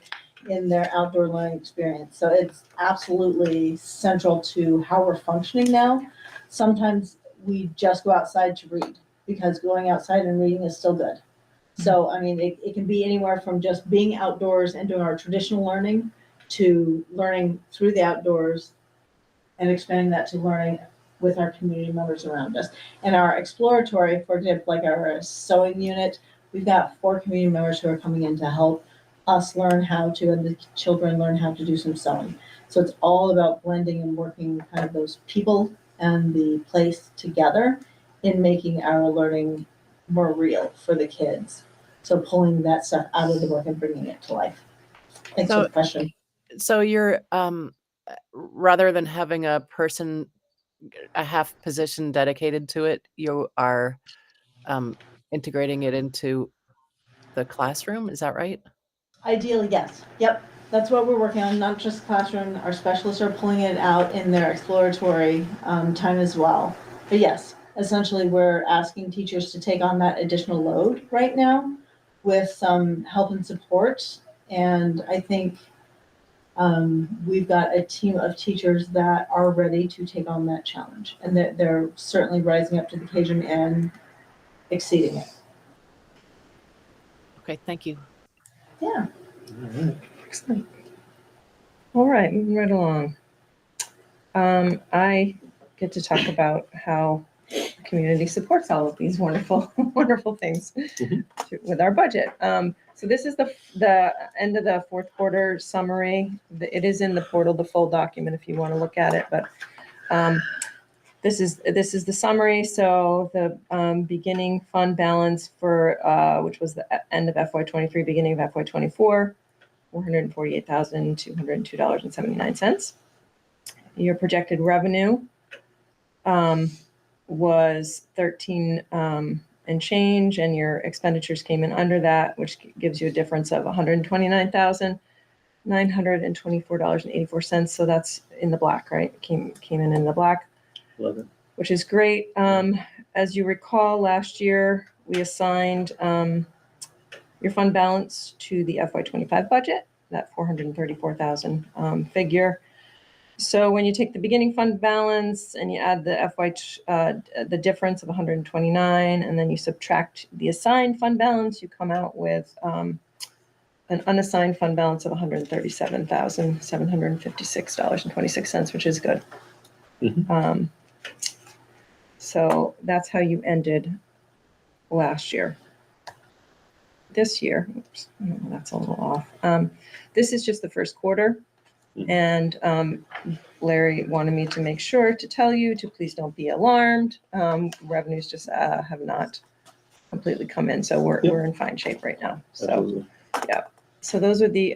in their outdoor learning experience. So it's absolutely central to how we're functioning now. Sometimes we just go outside to read because going outside and reading is still good. So, I mean, it can be anywhere from just being outdoors and doing our traditional learning to learning through the outdoors and expanding that to learning with our community members around us. And our exploratory, for example, like our sewing unit, we've got 4 community members who are coming in to help us learn how to, and the children learn how to do some sewing. So it's all about blending and working kind of those people and the place together in making our learning more real for the kids. So pulling that stuff out of the book and bringing it to life. Thanks for the question. So you're, rather than having a half position dedicated to it, you are integrating it into the classroom. Is that right? Ideally, yes. Yep. That's what we're working on, not just classroom. Our specialists are pulling it out in their exploratory time as well. But yes, essentially we're asking teachers to take on that additional load right now with some help and support. And I think we've got a team of teachers that are ready to take on that challenge. And that they're certainly rising up to the occasion and exceeding it. Okay, thank you. Yeah. Excellent. All right, moving right along. I get to talk about how the community supports all of these wonderful, wonderful things with our budget. So this is the end of the fourth quarter summary. It is in the portal, the full document, if you want to look at it. But this is the summary. So the beginning fund balance for which was the end of FY23, beginning of FY24, $448,202.79. Your projected revenue was 13 and change, and your expenditures came in under that, which gives you a difference of $129,924.84. So that's in the black, right? Came in the black. Love it. Which is great. As you recall, last year we assigned your fund balance to the FY25 budget, that 434,000 figure. So when you take the beginning fund balance and you add the the difference of 129, and then you subtract the assigned fund balance, you come out with an unassigned fund balance of $137,756.26, which is good. Mm-hmm. So that's how you ended last year. This year, oops, that's a little off. This is just the first quarter. And Larry wanted me to make sure to tell you to please don't be alarmed. Revenues just have not completely come in. So we're in fine shape right now. So Absolutely. yeah. So those are the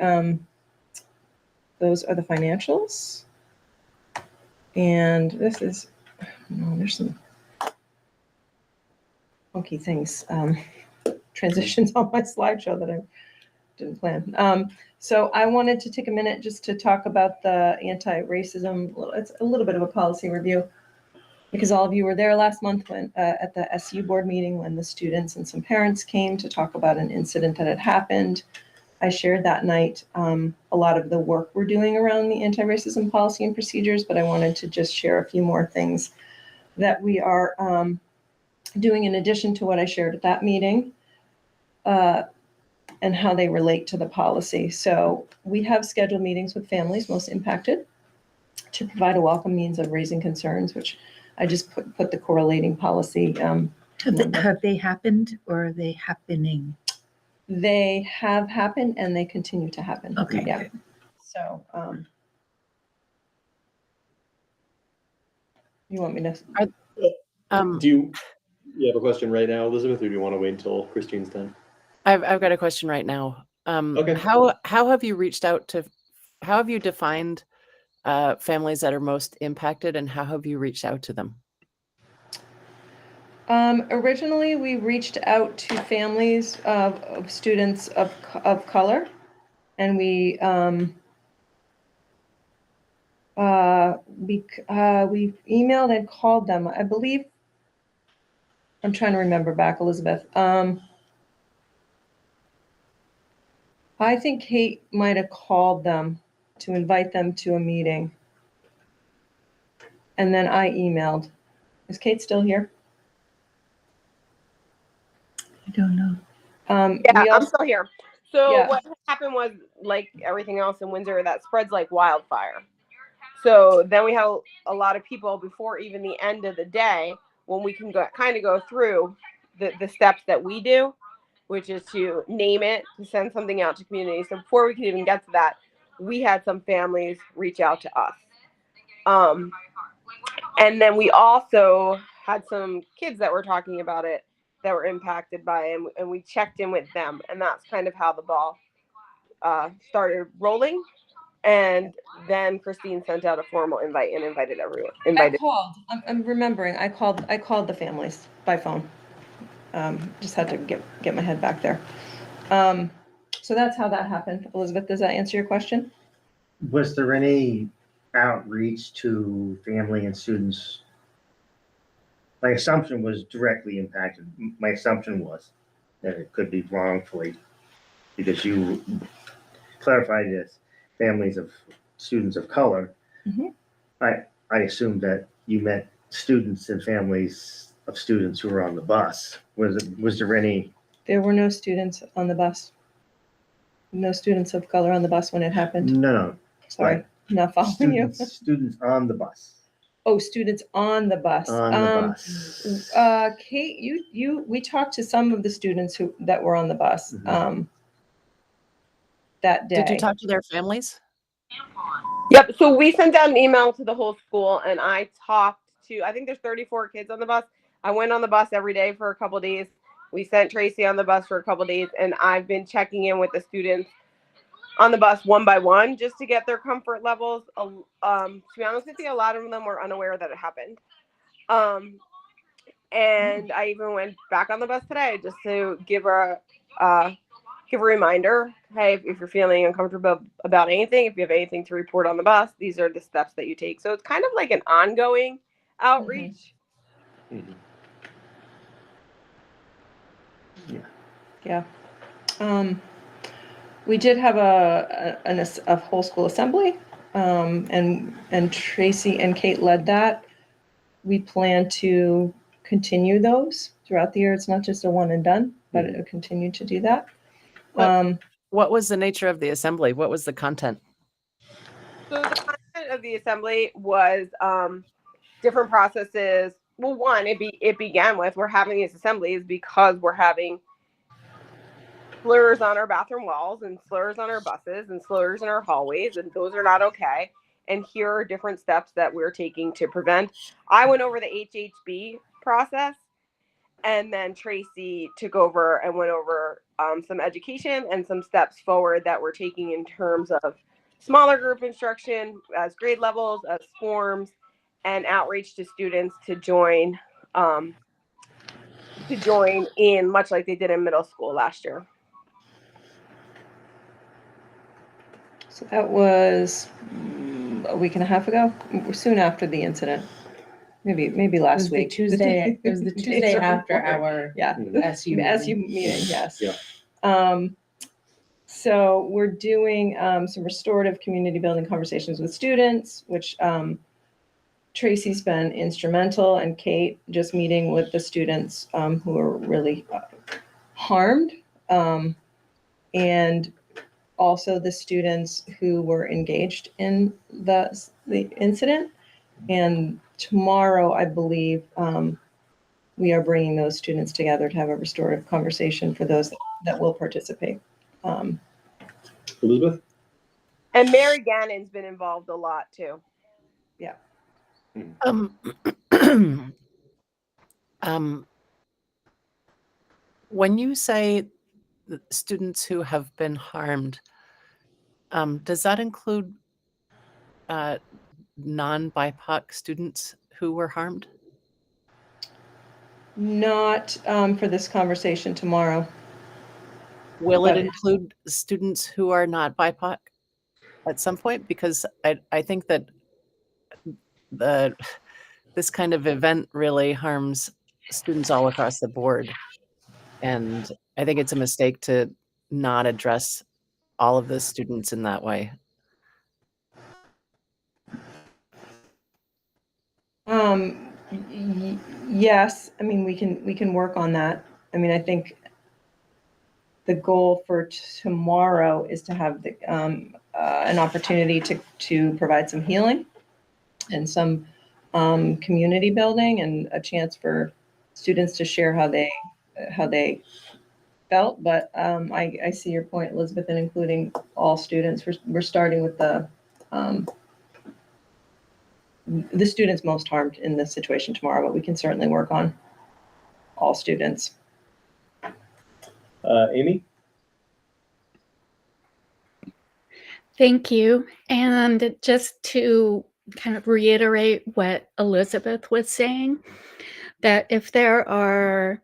financials. And this is, there's some funky things, transitions on my slideshow that I didn't plan. So I wanted to take a minute just to talk about the anti-racism. It's a little bit of a policy review because all of you were there last month when at the SU board meeting when the students and some parents came to talk about an incident that had happened. I shared that night a lot of the work we're doing around the anti-racism policy and procedures, but I wanted to just share a few more things that we are doing in addition to what I shared at that meeting. And how they relate to the policy. So we have scheduled meetings with families most impacted to provide a welcome means of raising concerns, which I just put the correlating policy. Have they happened or are they happening? They have happened and they continue to happen. Okay. Yeah. So you want me to? Do you have a question right now, Elizabeth, or do you want to wait until Christine's done? I've got a question right now. Okay. How have you reached out to? How have you defined families that are most impacted, and how have you reached out to them? Originally, we reached out to families of students of color, and we emailed and called them. I believe. I'm trying to remember back, Elizabeth. I think Kate might have called them to invite them to a meeting. And then I emailed. Is Kate still here? I don't know. Yeah, I'm still here. So Yeah. what happened was, like everything else in Windsor, that spreads like wildfire. So then we have a lot of people before even the end of the day when we can go through the steps that we do, which is to name it, to send something out to communities. So before we could even get to that, we had some families reach out to us. And then we also had some kids that were talking about it that were impacted by it, and we checked in with them. And that's kind of how the ball started rolling. And then Christine sent out a formal invite and invited everyone. I called. I'm remembering. I called the families by phone. Just had to get my head back there. So that's how that happened. Elizabeth, does that answer your question? Was there any outreach to family and students? My assumption was directly impacted. My assumption was that it could be wrongfully, because you clarified it as families of students of color. Mhm. I assumed that you meant students and families of students who were on the bus. Was there any? There were no students on the bus. No students of color on the bus when it happened. No. Sorry, Right. I'm not following you. Students on the bus. Oh, students on the bus. On the bus. Kate, we talked to some of the students that were on the bus that day. Did you talk to their families? Yep. So we sent out an email to the whole school, and I talked to, I think there's 34 kids on the bus. I went on the bus every day for a couple of days. We sent Tracy on the bus for a couple of days, and I've been checking in with the students on the bus one by one just to get their comfort levels. To be honest with you, a lot of them were unaware that it happened. And I even went back on the bus today just to give a reminder. Hey, if you're feeling uncomfortable about anything, if you have anything to report on the bus, these are the steps that you take. So it's kind of like an ongoing outreach. Mm-hmm. Yeah. We did have a whole school assembly, and Tracy and Kate led that. We plan to continue those throughout the year. It's not just a one and done, but it'll continue to do that. What was the nature of the assembly? What was the content? So the content of the assembly was different processes. Well, one, it began with, we're having these assemblies because we're having slurs on our bathroom walls and slurs on our buses and slurs in our hallways, and those are not okay. And here are different steps that we're taking to prevent. I went over the HHB process, and then Tracy took over and went over some education and some steps forward that we're taking in terms of smaller group instruction as grade levels, as forms, and outreach to students to join in, much like they did in middle school last year. So that was a week and a half ago, soon after the incident. Maybe last week. It was the Tuesday after our SU meeting, yes. Yeah. So we're doing some restorative community building conversations with students, which Tracy's been instrumental, and Kate just meeting with the students who are really harmed, and also the students who were engaged in the incident. And tomorrow, I believe, we are bringing those students together to have a restorative conversation for those that will participate. Elizabeth? And Mary Gannon's been involved a lot too. Yeah. When you say students who have been harmed, does that include non-BIPOC students who were harmed? Not for this conversation tomorrow. Will it include students who are not BIPOC at some point? Because I think that this kind of event really harms students all across the board. And I think it's a mistake to not address all of the students in that way. Yes, I mean, we can work on that. I mean, I think the goal for tomorrow is to have an opportunity to provide some healing and some community building, and a chance for students to share how they felt. But I see your point, Elizabeth, in including all students. We're starting with the students most harmed in this situation tomorrow, but we can certainly work on all students. Amy? Thank you. And just to kind of reiterate what Elizabeth was saying, that if there are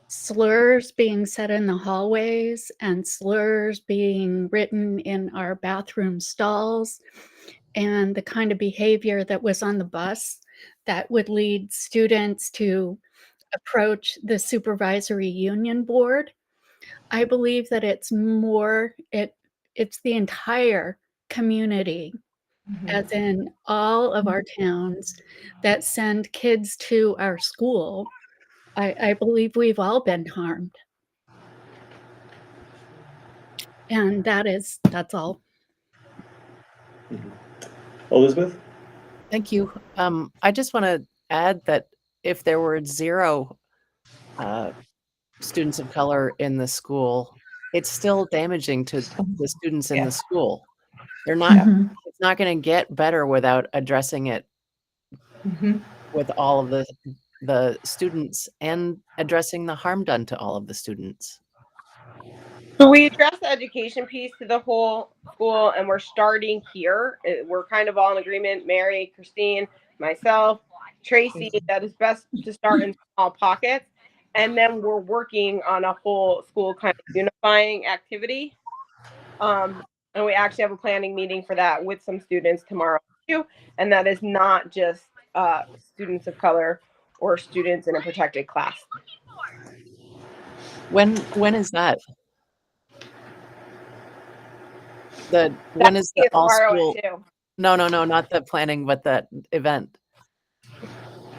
slurs being said in the hallways and slurs being written in our bathroom stalls, and the kind of behavior that was on the bus that would lead students to approach the supervisory union board. I believe that it's the entire community, as in all of our towns that send kids to our school. I believe we've all been harmed. And that's all. Elizabeth? Thank you. I just want to add that if there were 0 students of color in the school, it's still damaging to the students in the school. They're not. It's not going to get better without addressing it with all of the students and addressing the harm done to all of the students. So we address the education piece to the whole school, and we're starting here. We're kind of all in agreement. Mary, Christine, myself, Tracy, that it's best to start in small pockets. And then we're working on a whole school kind of unifying activity. And we actually have a planning meeting for that with some students tomorrow too. And that is not just students of color or students in a protected class. When is that? When is the all school? No, not the planning, but the event.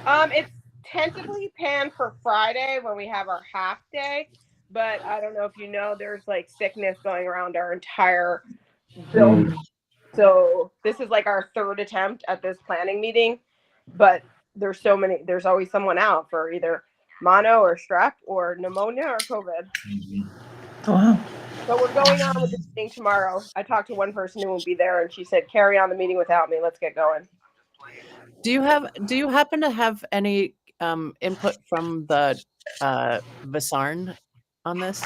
It's tentatively planned for Friday when we have our half day, but I don't know if you know, there's like sickness going around our entire building. So this is like our 3rd attempt at this planning meeting, but there's always someone out for either mono or strep or pneumonia or COVID. Oh, wow. But we're going on with the meeting tomorrow. I talked to one person who will be there and she said, carry on the meeting without me. Let's get going. Do you happen to have any input from the Vasarn on this?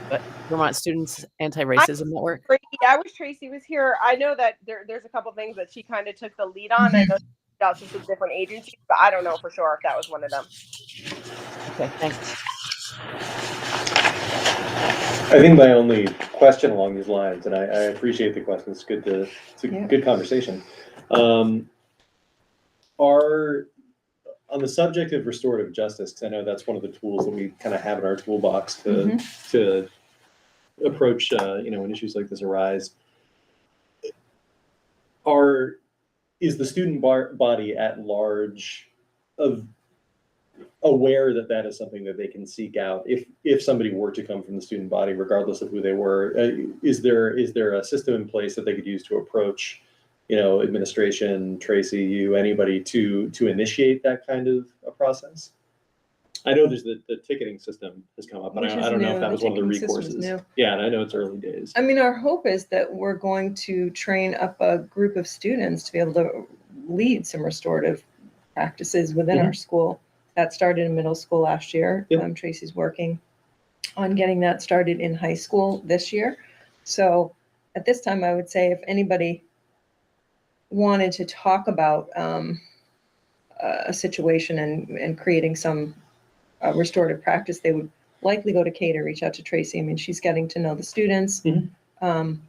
But Vermont Students Anti-Racism Network? I wish Tracy was here. I know that there's a couple things that she kind of took the lead on. I know she out to some different agencies, but I don't know for sure if that was one of them. Okay, thanks. I think my only question along these lines, and I appreciate the question, it's a good conversation. On the subject of restorative justice, because I know that's one of the tools that we kind of have in our toolbox to approach, when issues like this arise. Is the student body at large aware that that is something that they can seek out if somebody were to come from the student body, regardless of who they were? Is there a system in place that they could use to approach, administration, Tracy, you, anybody to initiate that kind of a process? I know there's the ticketing system has come up, but I don't know if that was one of the recourses. Yeah, and I know it's early days. I mean, our hope is that we're going to train up a group of students to be able to lead some restorative practices within our school. That started in middle school last year. Tracy's working on getting that started in high school this year. So at this time, I would say if anybody wanted to talk about a situation and creating some restorative practice, they would likely go to Kate or reach out to Tracy. I mean, she's getting to know the students. And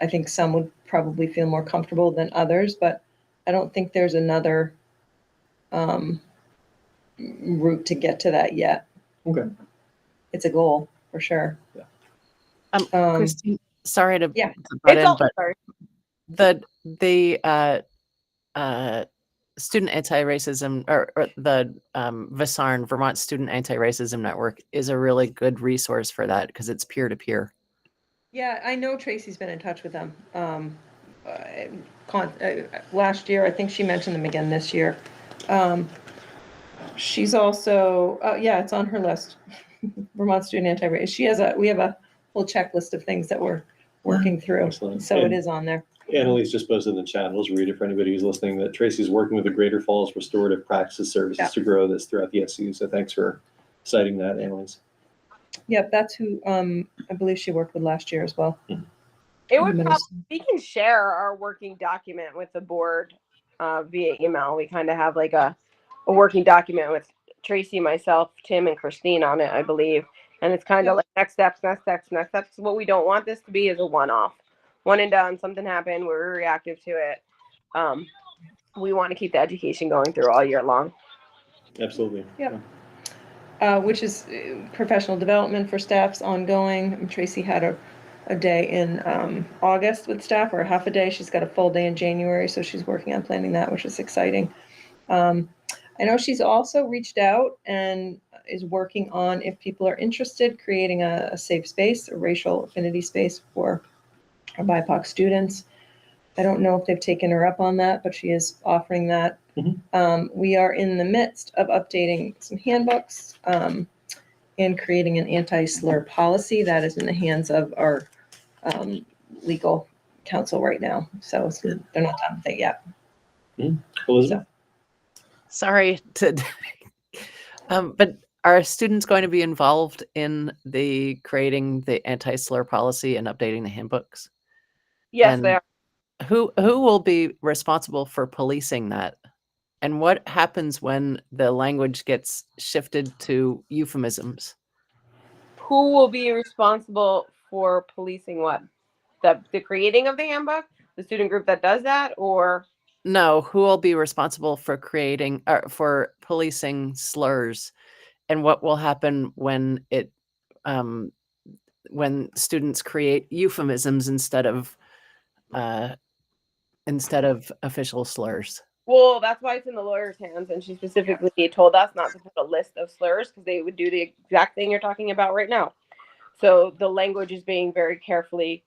I think some would probably feel more comfortable than others, but I don't think there's another route to get to that yet. Okay. It's a goal for sure. Christine, sorry to butt in, but the Student Anti-Racism or the Vasarn, Vermont Student Anti-Racism Network, is a really good resource for that because it's peer-to-peer. Yeah, I know Tracy's been in touch with them. Last year, I think she mentioned them again this year. She's also, it's on her list. Vermont Student Anti-Racism. We have a whole checklist of things that we're working through. Excellent. So it is on there. Annalise just posted in the chat. I'll just read it for anybody who's listening, that Tracy's working with the Greater Falls Restorative Practices Services to grow this throughout the SU. So thanks for citing that, Annalise. Yep, that's who I believe she worked with last year as well. It would we can share our working document with the board via email. We kind of have like a working document with Tracy, myself, Tim, and Christine on it, I believe. And it's kind of like next steps, next steps, next steps. What we don't want this to be is a one-off, one and done. Something happened, we're reactive to it. We want to keep the education going through all year long. Absolutely. Yep. Which is professional development for staff's ongoing. And Tracy had a day in August with staff, or a half a day. She's got a full day in January, so she's working on planning that, which is exciting. I know she's also reached out and is working on, if people are interested, creating a safe space, a racial affinity space for our BIPOC students. I don't know if they've taken her up on that, but she is offering that. We are in the midst of updating some handbooks and creating an anti-slur policy that is in the hands of our legal counsel right now. So they're not done with it yet. Elizabeth? Sorry to, but are students going to be involved in the creating the anti-slur policy and updating the handbooks? Yes, And they are. Who will be responsible for policing that? And what happens when the language gets shifted to euphemisms? Who will be responsible for policing what? The creating of the handbook? The student group that does that, or? No, who will be responsible for creating or for policing slurs? And what will happen when when students create euphemisms instead of official slurs? Well, that's why it's in the lawyer's hands, and she specifically told us not to put a list of slurs because they would do the exact thing you're talking about right now. So the language is being very carefully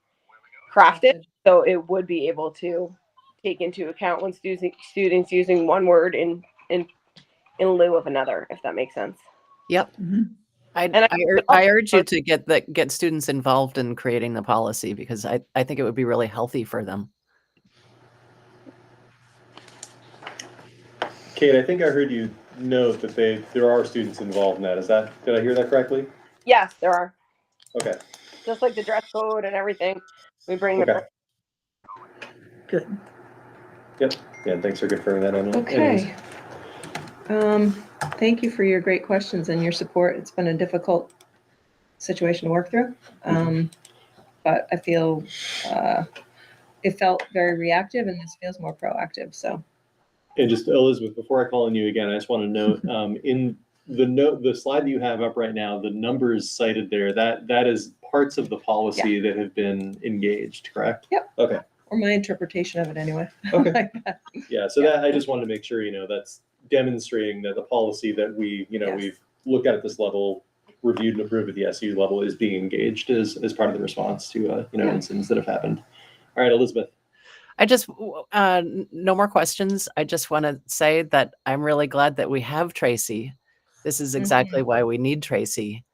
crafted, so it would be able to take into account when students using one word in lieu of another, if that makes sense. Yep. I urge you to get students involved in creating the policy, because I think it would be really healthy for them. Kate, I think I heard you note that there are students involved in that. Did I hear that correctly? Yes, there are. Okay. Just like the dress code and everything, we bring them. Okay. Good. Yep. Yeah, thanks for confirming that, Emily. Okay. Thank you for your great questions and your support. It's been a difficult situation to work through. But I feel it felt very reactive, and this feels more proactive. So. And just Elizabeth, before I call on you again, I just want to note in the slide that you have up right now, the numbers cited there, that is parts of the policy that have been engaged, correct? Yep. Okay. Or my interpretation of it anyway. Okay. Yeah. So that I just wanted to make sure, that's demonstrating that the policy that we've looked at this level, reviewed and approved at the SU level, is being engaged as part of the response to incidents that have happened. All right, Elizabeth. I just, no more questions. I just want to say that I'm really glad that we have Tracy. This is exactly why we need Tracy.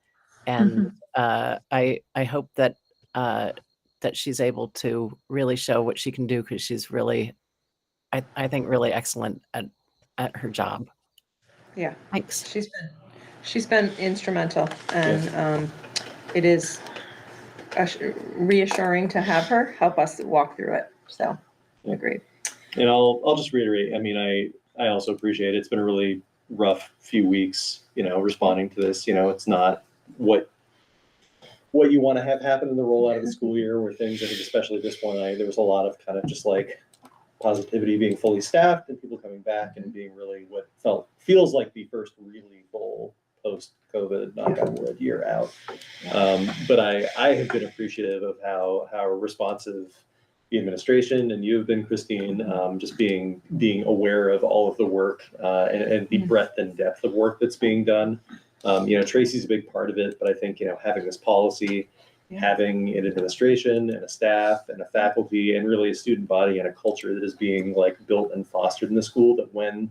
And I hope that that she's able to really show what she can do, because she's really, I think, really excellent at her job. Yeah. Thanks. She's been instrumental, and it is reassuring to have her help us walk through it. So. Agreed. And I'll just reiterate. I mean, I also appreciate it. It's been a really rough few weeks, responding to this. It's not what you want to have happen in the rollout of the school year, where things, I think, especially this one, there was a lot of kind of just like positivity, being fully staffed and people coming back and being really what feels like the first really full post-COVID, knock on wood, year out. But I have been appreciative of how responsive the administration and you've been, Christine, just being aware of all of the work and the breadth and depth of work that's being done. Tracy's a big part of it, but I think, having this policy, having an administration and a staff and a faculty and really a student body and a culture that is being built and fostered in the school, that when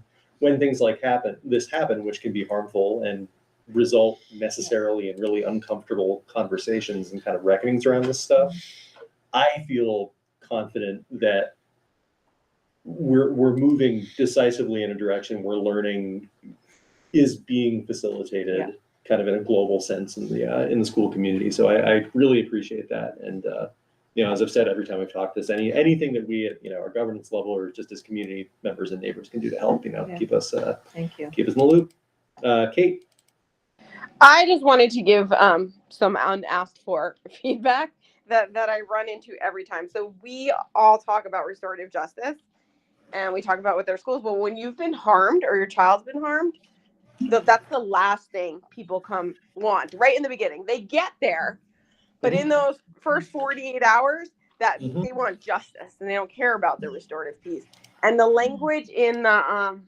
things like this happen, which can be harmful and result necessarily in really uncomfortable conversations and kind of reckonings around this stuff, I feel confident that we're moving decisively in a direction where learning is being facilitated kind of in a global sense in the school community. So I really appreciate that. And as I've said every time I've talked this, anything that we at our governance level or just as community members and neighbors can do to help keep us Thank you. keep us in the loop. Kate? I just wanted to give some unasked for feedback that I run into every time. So we all talk about restorative justice and we talk about with their schools, but when you've been harmed or your child's been harmed, that's the last thing people want right in the beginning. They get there, but in those first 48 hours, that they want justice and they don't care about the restorative piece. And the language in the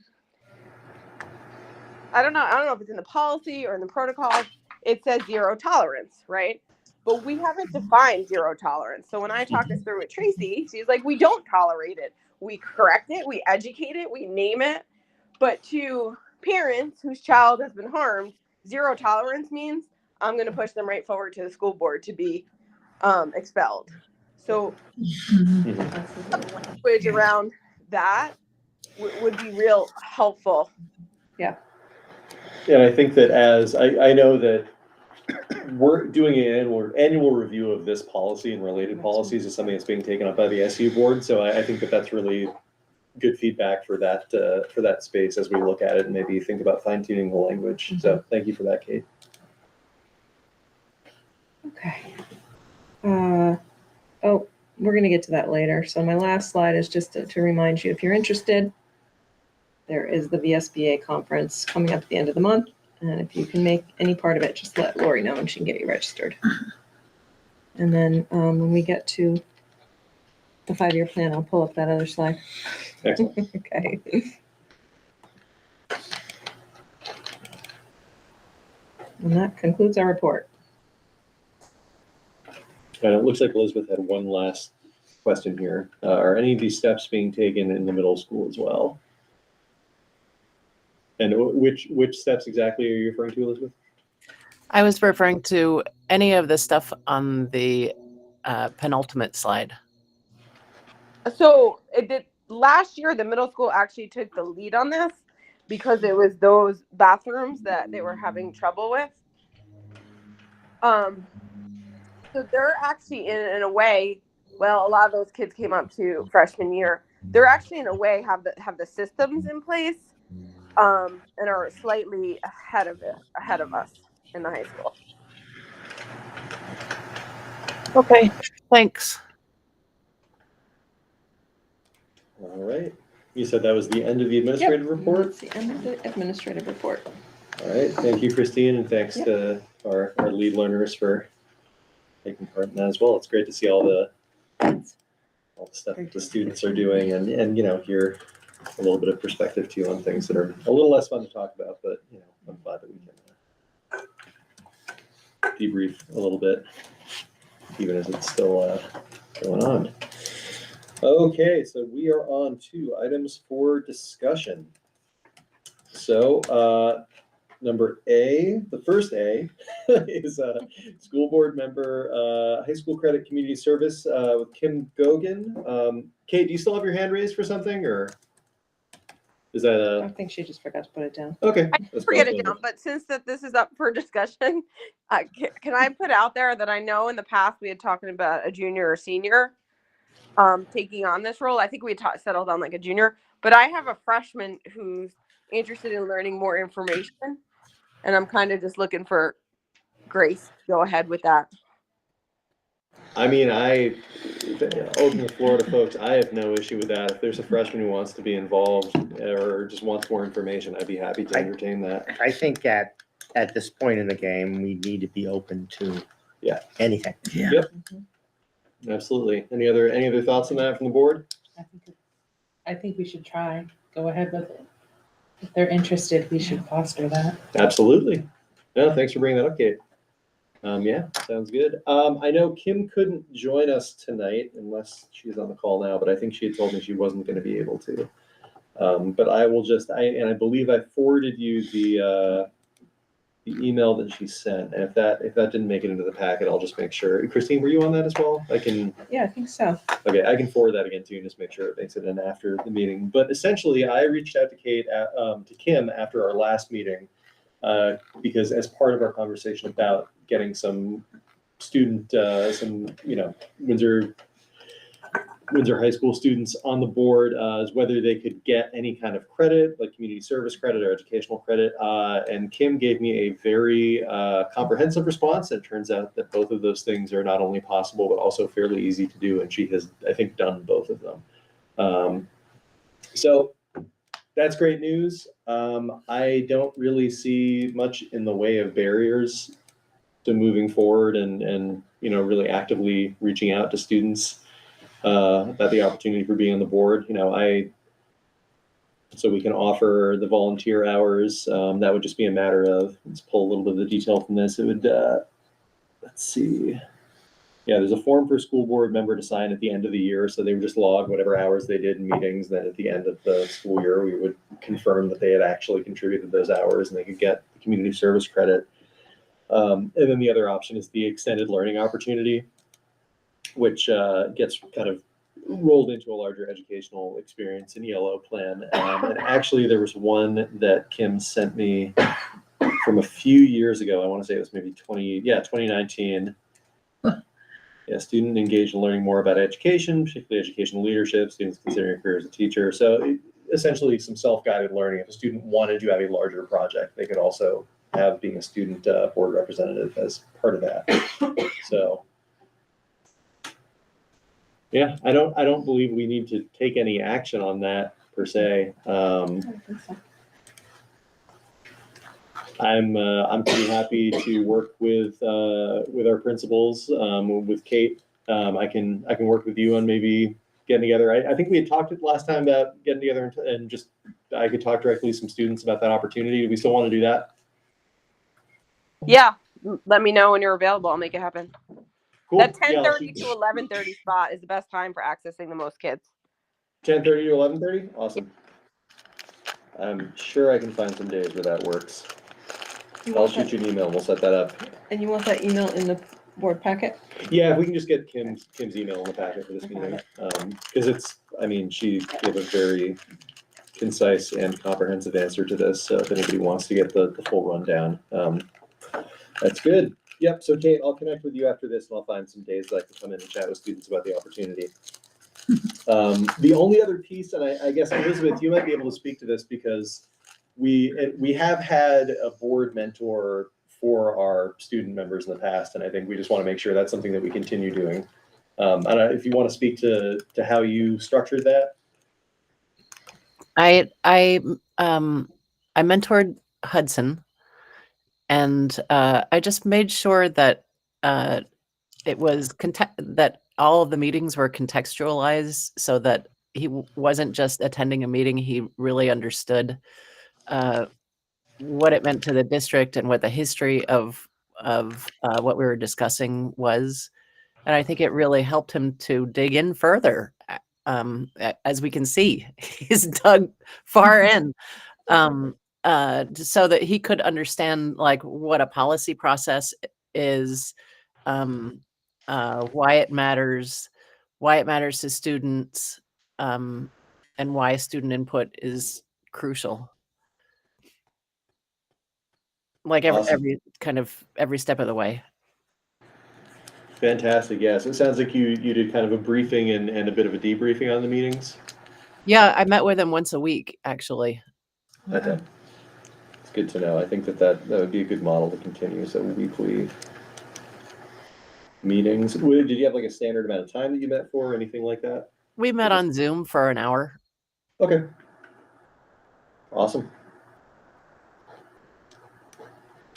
I don't know if it's in the policy or in the protocols, it says zero tolerance, right? But we haven't defined zero tolerance. So when I talked this through with Tracy, she's like, we don't tolerate it. We correct it, we educate it, we name it. But to parents whose child has been harmed, zero tolerance means I'm going to push them right forward to the school board to be expelled. So language around that would be real helpful. Yeah. Yeah, I think that I know that we're doing an annual review of this policy and related policies is something that's being taken up by the SU board. So I think that that's really good feedback for that space as we look at it and maybe think about fine tuning the language. So thank you for that, Kate. Okay. Oh, we're going to get to that later. So my last slide is just to remind you, if you're interested, there is the VSBA conference coming up at the end of the month. And if you can make any part of it, just let Lori know and she can get you registered. And then when we get to the 5-year plan, I'll pull up that other slide. Excellent. Okay. And that concludes our report. And it looks like Elizabeth had one last question here. Are any of these steps being taken in the middle school as well? And which steps exactly are you referring to, Elizabeth? I was referring to any of the stuff on the penultimate slide. So last year, the middle school actually took the lead on this because it was those bathrooms that they were having trouble with. So they're actually in a way, well, a lot of those kids came up to freshman year. They're actually in a way have the systems in place, and are slightly ahead of us in the high school. Okay, thanks. All right. You said that was the end of the administrative report? That's the end of the administrative report. All right. Thank you, Christine, and thanks to our lead learners for taking part in that as well. It's great to see all the stuff that the students are doing and hear a little bit of perspective too on things that are a little less fun to talk about, but I'm glad that we can debrief a little bit, even as it's still going on. Okay, so we are on to items for discussion. So number A, the first A, is school board member, high school credit community service with Kim Gogan. Kate, do you still have your hand raised for something, or is that I think she just forgot to put it down. Okay. I didn't forget it down, but since this is up for discussion, can I put out there that I know in the past we had talked about a junior or senior taking on this role. I think we settled on like a junior, but I have a freshman who's interested in learning more information, and I'm kind of just looking for Grace to go ahead with that. I mean, open the floor to folks. I have no issue with that. If there's a freshman who wants to be involved or just wants more information, I'd be happy to entertain that. I think at this point in the game, we need to be open to anything. Yeah. Yep. Absolutely. Any other thoughts on that from the board? I think we should try. Go ahead with it. If they're interested, we should foster that. Absolutely. No, thanks for bringing that up, Kate. Yeah, sounds good. I know Kim couldn't join us tonight unless she's on the call now, but I think she had told me she wasn't going to be able to. But I will I believe I forwarded you the email that she sent, and if that didn't make it into the packet, I'll just make sure. Christine, were you on that as well? Yeah, I think so. Okay, I can forward that again to you and just make sure it makes it in after the meeting. But essentially, I reached out to Kim after our last meeting because as part of our conversation about getting some student, Windsor Windsor High School students on the board is whether they could get any kind of credit, like community service credit or educational credit. And Kim gave me a very comprehensive response. It turns out that both of those things are not only possible, but also fairly easy to do. And she has, I think, done both of them. So that's great news. I don't really see much in the way of barriers to moving forward and really actively reaching out to students about the opportunity for being on the board. So we can offer the volunteer hours. That would just be a matter of, let's pull a little bit of the detail from this. It would, let's see. Yeah, there's a form for a school board member to sign at the end of the year. So they would just log whatever hours they did in meetings. Then at the end of the school year, we would confirm that they had actually contributed those hours and they could get the community service credit. And then the other option is the extended learning opportunity, which gets kind of rolled into a larger educational experience and ELO plan. And actually, there was one that Kim sent me from a few years ago. I want to say it was maybe 2019. Yeah, student engaged in learning more about education, particularly educational leadership, students considering a career as a teacher. So essentially some self-guided learning. If a student wanted to have a larger project, they could also have being a student board representative as part of that. So yeah, I don't believe we need to take any action on that per se. I'm pretty happy to work with our principals, with Kate. I can work with you on maybe getting together. I think we had talked last time about getting together and just I could talk directly to some students about that opportunity. Do we still want to do that? Yeah, let me know when you're available. I'll make it happen. Cool. That Yeah, 10:30 to 11:30 spot is the best time for accessing the most kids. 10:30 to 11:30. Awesome. I'm sure I can find some days where that works. I'll shoot you an email and we'll set that up. And you want that email in the board packet? Yeah, if we can just get Kim's email in the packet for this meeting, because she gave a very concise and comprehensive answer to this. So if anybody wants to get the full rundown, that's good. Yep. So Kate, I'll connect with you after this, and I'll find some days that I can come in and chat with students about the opportunity. The only other piece, and I guess Elizabeth, you might be able to speak to this because we have had a board mentor for our student members in the past, and I think we just want to make sure that's something that we continue doing. I don't know if you want to speak to how you structured that. I mentored Hudson, and I just made sure that it was that all of the meetings were contextualized, so that he wasn't just attending a meeting; he really understood what it meant to the district and what the history of what we were discussing was. And I think it really helped him to dig in further. As we can see, he's dug far in, so that he could understand like what a policy process is, why it matters to students, and why student input is crucial. Like Awesome. every step of the way. Fantastic. Yeah. So it sounds like you did kind of a briefing and a bit of a debriefing on the meetings. Yeah, I met with him once a week, actually. Okay. It's good to know. I think that would be a good model to continue. So weekly meetings. Did you have like a standard amount of time that you met for or anything like that? We met on Zoom for an hour. Okay. Awesome.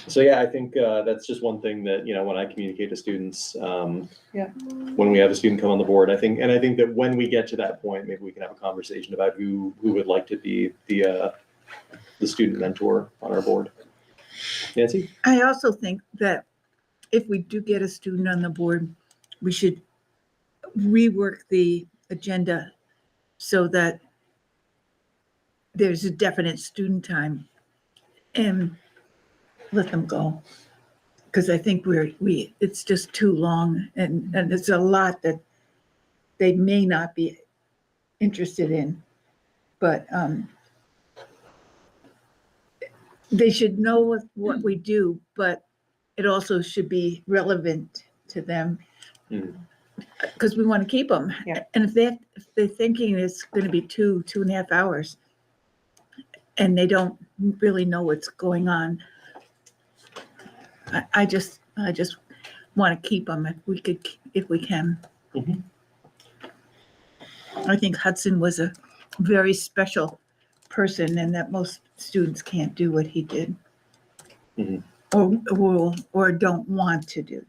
So yeah, I think that's just one thing that, when I communicate to students, when we have a student come on the board, I think that when we get to that point, maybe we can have a conversation about who would like to be the student mentor on our board. Nancy? I also think that if we do get a student on the board, we should rework the agenda so that there's a definite student time and let them go. Because I think it's just too long and it's a lot that they may not be interested in, but they should know what we do, but it also should be relevant to them. because we want to keep them. Yeah. And if they're thinking it's going to be 2.5 hours, and they don't really know what's going on, I just want to keep them if we can. Mhm. I think Hudson was a very special person, and that most students can't do what he did, Mhm. or don't want to do.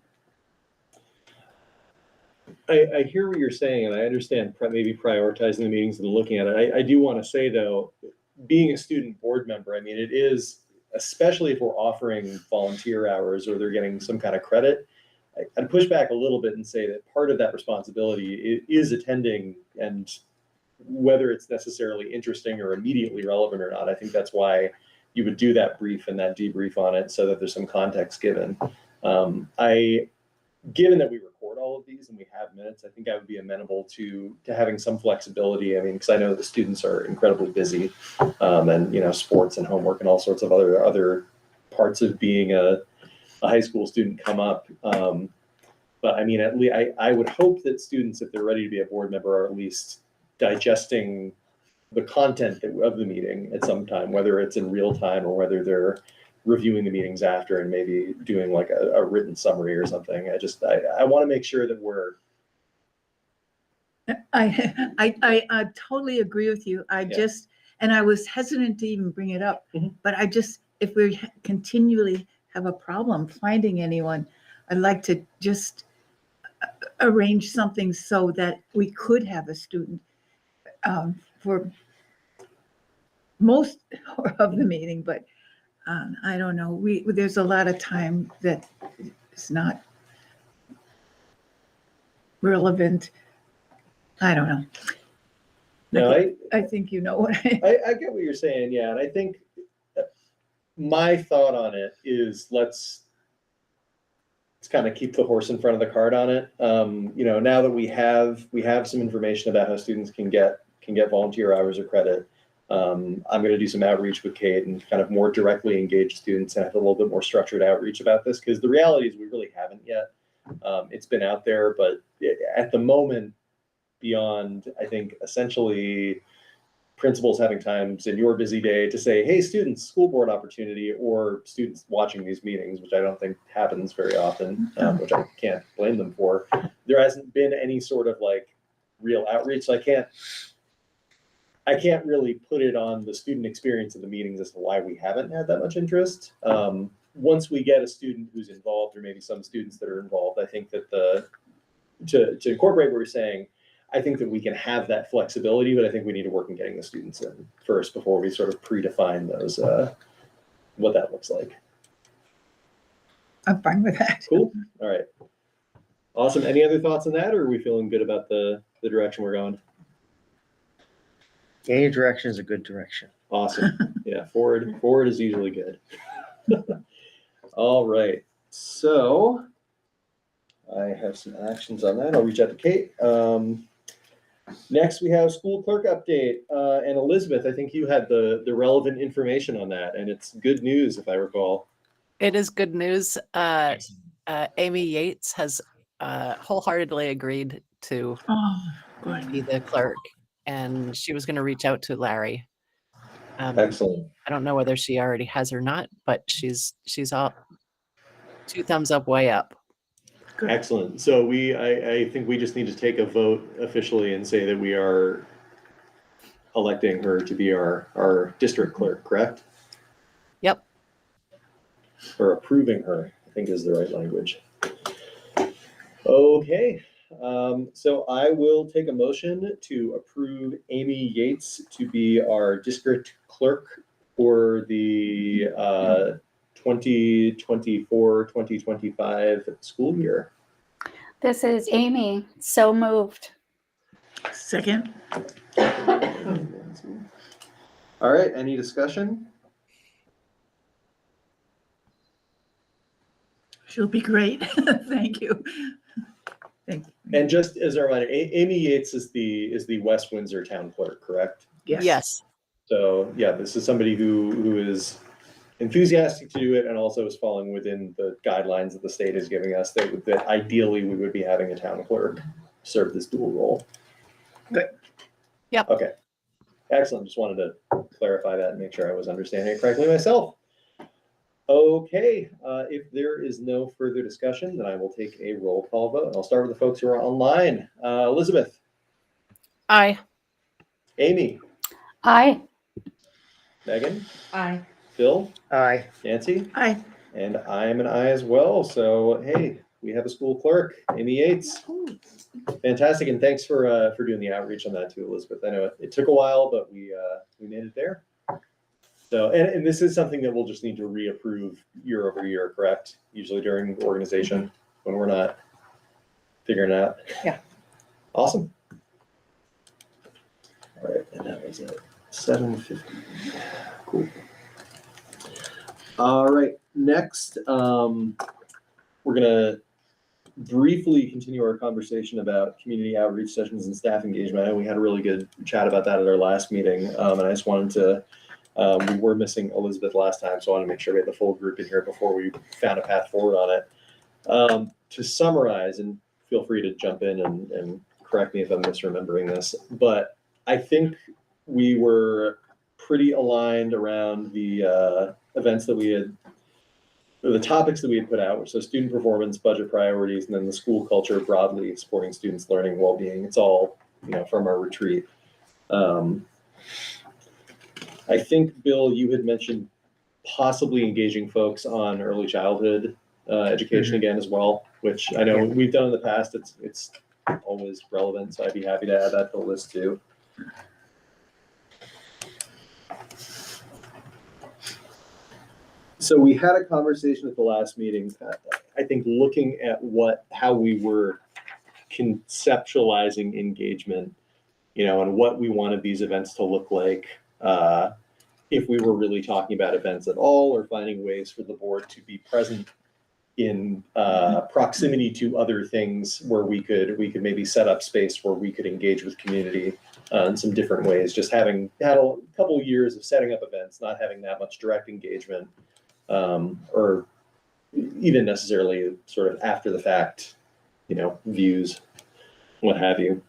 I hear what you're saying, and I understand maybe prioritizing the meetings and looking at it. I do want to say, though, being a student board member, I mean, it is, especially if we're offering volunteer hours or they're getting some kind of credit, I'd push back a little bit and say that part of that responsibility is attending, and whether it's necessarily interesting or immediately relevant or not, I think that's why you would do that brief and that debrief on it so that there's some context given. Given that we record all of these and we have minutes, I think I would be amenable to having some flexibility. I mean, because I know the students are incredibly busy, and sports and homework and all sorts of other parts of being a high school student come up. But I mean, at least I would hope that students, if they're ready to be a board member, are at least digesting the content of the meeting at some time, whether it's in real time or whether they're reviewing the meetings after and maybe doing like a written summary or something. I want to make sure that we're. I totally agree with you. And I was hesitant to even bring it up, but if we continually have a problem finding anyone, I'd like to just arrange something so that we could have a student for most of the meeting, but I don't know. There's a lot of time that is not relevant. I don't know. No, I think you know what I get what you're saying, yeah, and I think my thought on it is let's kind of keep the horse in front of the cart on it. Now that we have some information about how students can get volunteer hours or credit. I'm going to do some outreach with Kate and kind of more directly engage students and have a little bit more structured outreach about this, because the reality is we really haven't yet. It's been out there, but at the moment, beyond, I think, essentially principals having times in your busy day to say, hey, students, school board opportunity, or students watching these meetings, which I don't think happens very often, which I can't blame them for. There hasn't been any sort of like real outreach. So I can't really put it on the student experience of the meetings as to why we haven't had that much interest. Once we get a student who's involved, or maybe some students that are involved, I think that to incorporate what you're saying, I think that we can have that flexibility, but I think we need to work on getting the students in first before we sort of predefine those, what that looks like. I'm fine with that. Cool. All right. Awesome. Any other thoughts on that, or are we feeling good about the direction we're going? Any direction is a good direction. Awesome. Yeah, forward is usually good. All right. So I have some actions on that. I'll reach out to Kate. Next, we have school clerk update. And Elizabeth, I think you had the relevant information on that, and it's good news, if I recall. It is good news. Amy Yates has wholeheartedly agreed to be the clerk, and she was going to reach out to Larry. Excellent. I don't know whether she already has or not, but she's all 2 thumbs up, way up. Good. Excellent. So I think we just need to take a vote officially and say that we are electing her to be our district clerk, correct? Yep. Or approving her, I think is the right language. Okay. So I will take a motion to approve Amy Yates to be our district clerk for the 2024-2025 school year. This is Amy. So moved. Second. All right, any discussion? She'll be great. Thank you. Thank you. And just as a reminder, Amy Yates is the West Windsor town clerk, correct? Yes. Yes. So yeah, this is somebody who is enthusiastic to do it, and also is falling within the guidelines that the state is giving us, that ideally we would be having a town clerk serve this dual role. Good. Yep. Okay. Excellent. Just wanted to clarify that and make sure I was understanding it correctly myself. Okay. If there is no further discussion, then I will take a roll call vote. I'll start with the folks who are online. Elizabeth. Aye. Amy. Aye. Megan. Aye. Phil. Aye. Nancy. Aye. And I am an aye as well. So, hey, we have a school clerk, Amy Yates. Fantastic, and thanks for doing the outreach on that too, Elizabeth. I know it took a while, but we made it there. So, and this is something that we'll just need to reapprove year over year, correct? Usually during organization when we're not figuring it out. Yeah. Awesome. All right, and that was at 7:50. Cool. All right, next, we're gonna briefly continue our conversation about community outreach sessions and staff engagement. I know we had a really good chat about that at our last meeting, and I just wanted to, we were missing Elizabeth last time, so I want to make sure we had the full group in here before we found a path forward on it. To summarize, and feel free to jump in and correct me if I'm misremembering this, but I think we were pretty aligned around the events that we had, the topics that we had put out, so student performance, budget priorities, and then the school culture broadly supporting students' learning and well-being. It's all, from our retreat. I think, Bill, you had mentioned possibly engaging folks on early childhood education again as well, which I know we've done in the past. It's always relevant, so I'd be happy to add that to the list too. So we had a conversation at the last meeting, I think looking at how we were conceptualizing engagement, and what we wanted these events to look like, if we were really talking about events at all, or finding ways for the board to be present in proximity to other things where we could maybe set up space where we could engage with community in some different ways. Just having had a couple of years of setting up events, not having that much direct engagement, or even necessarily sort of after the fact, views, what have you.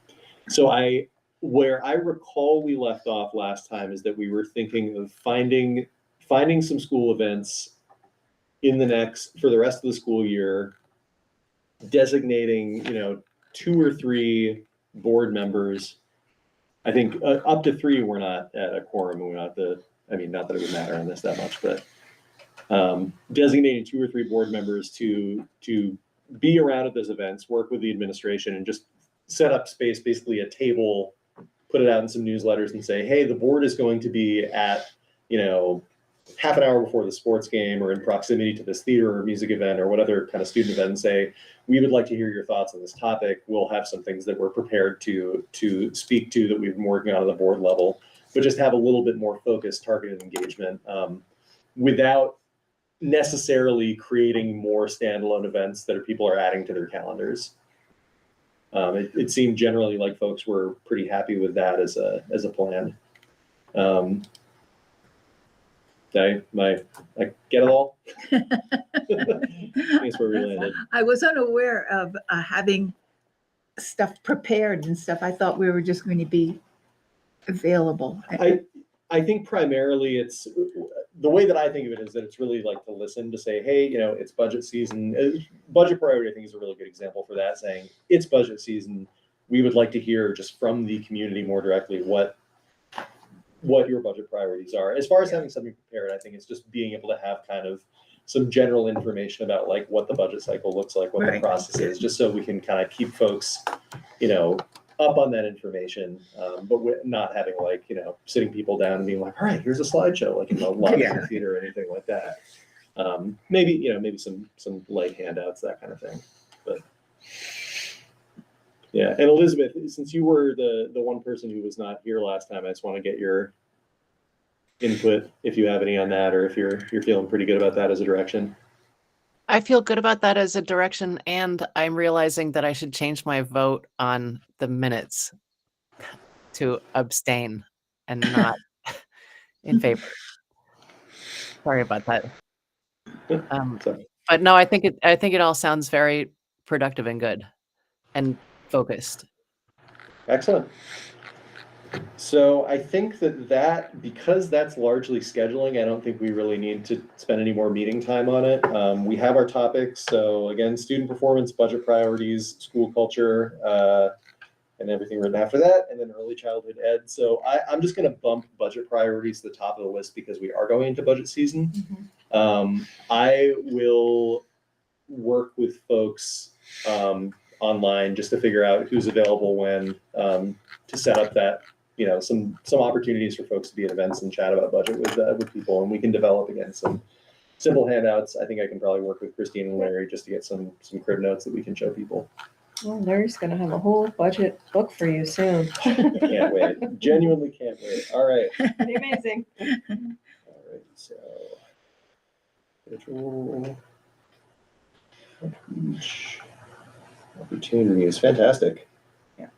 So where I recall we left off last time is that we were thinking of finding some school events for the rest of the school year, designating, 2 or 3 board members. I think up to 3 we're not at a quorum, and not that it would matter on this that much, but designating 2 or 3 board members to be around at those events, work with the administration, and just set up space, basically a table, put it out in some newsletters and say, hey, the board is going to be at, half an hour before the sports game or in proximity to this theater or music event or what other kind of student event, and say, we would like to hear your thoughts on this topic. We'll have some things that we're prepared to speak to that we've been working on at the board level, but just have a little bit more focused, targeted engagement, without necessarily creating more standalone events that people are adding to their calendars. It seemed generally like folks were pretty happy with that as a plan. I get it all? That's where we landed. I was unaware of having stuff prepared and stuff. I thought we were just going to be available. I think primarily it's the way that I think of it is that it's really like to listen, to say, hey, it's budget season. Budget priority, I think, is a really good example for that, saying it's budget season. We would like to hear just from the community more directly what your budget priorities are. As far as having something prepared, I think it's just being able to have kind of some general information about like what the budget cycle looks like, what the process is, just so we can kind of keep folks, up on that information, but not having like, sitting people down and being like, all right, here's a slideshow, like in the lobby of the theater or anything like that. Maybe some light handouts, that kind of thing. But yeah, and Elizabeth, since you were the one person who was not here last time, I just want to get your input if you have any on that, or if you're feeling pretty good about that as a direction. I feel good about that as a direction, and I'm realizing that I should change my vote on the minutes to abstain and not in favor. Sorry about that. Sorry. But no, I think it all sounds very productive and good and focused. Excellent. So I think because that's largely scheduling, I don't think we really need to spend any more meeting time on it. We have our topics. So again, student performance, budget priorities, school culture, and everything written after that, and then early childhood ed. So I'm just going to bump budget priorities to the top of the list because we are going into budget season. I will work with folks online just to figure out who's available when, to set up that, some opportunities for folks to be at events and chat about budget with people, and we can develop again some simple handouts. I think I can probably work with Christine and Larry just to get some crib notes that we can show people. Well, Larry's gonna have a whole budget book for you soon. Can't wait. Genuinely can't wait. All right. Pretty amazing. All right. So, schedule outreach opportunities. Fantastic. Yeah.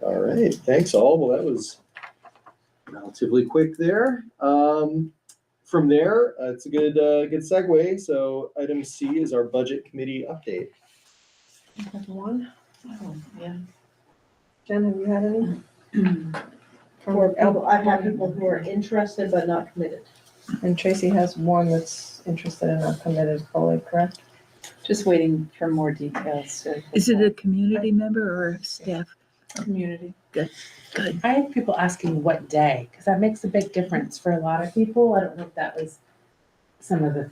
All right. Thanks all. Well, that was relatively quick there. From there, it's a good segue. So item C is our budget committee update. One? Oh, yeah. Jen, have you had any? For people, I've had people who are interested but not committed. And Tracy has one that's interested and not committed fully, correct? Just waiting for more details. Is it a community member or a staff? Community. Good. I have people asking what day, because that makes a big difference for a lot of people. I don't know if that was some of the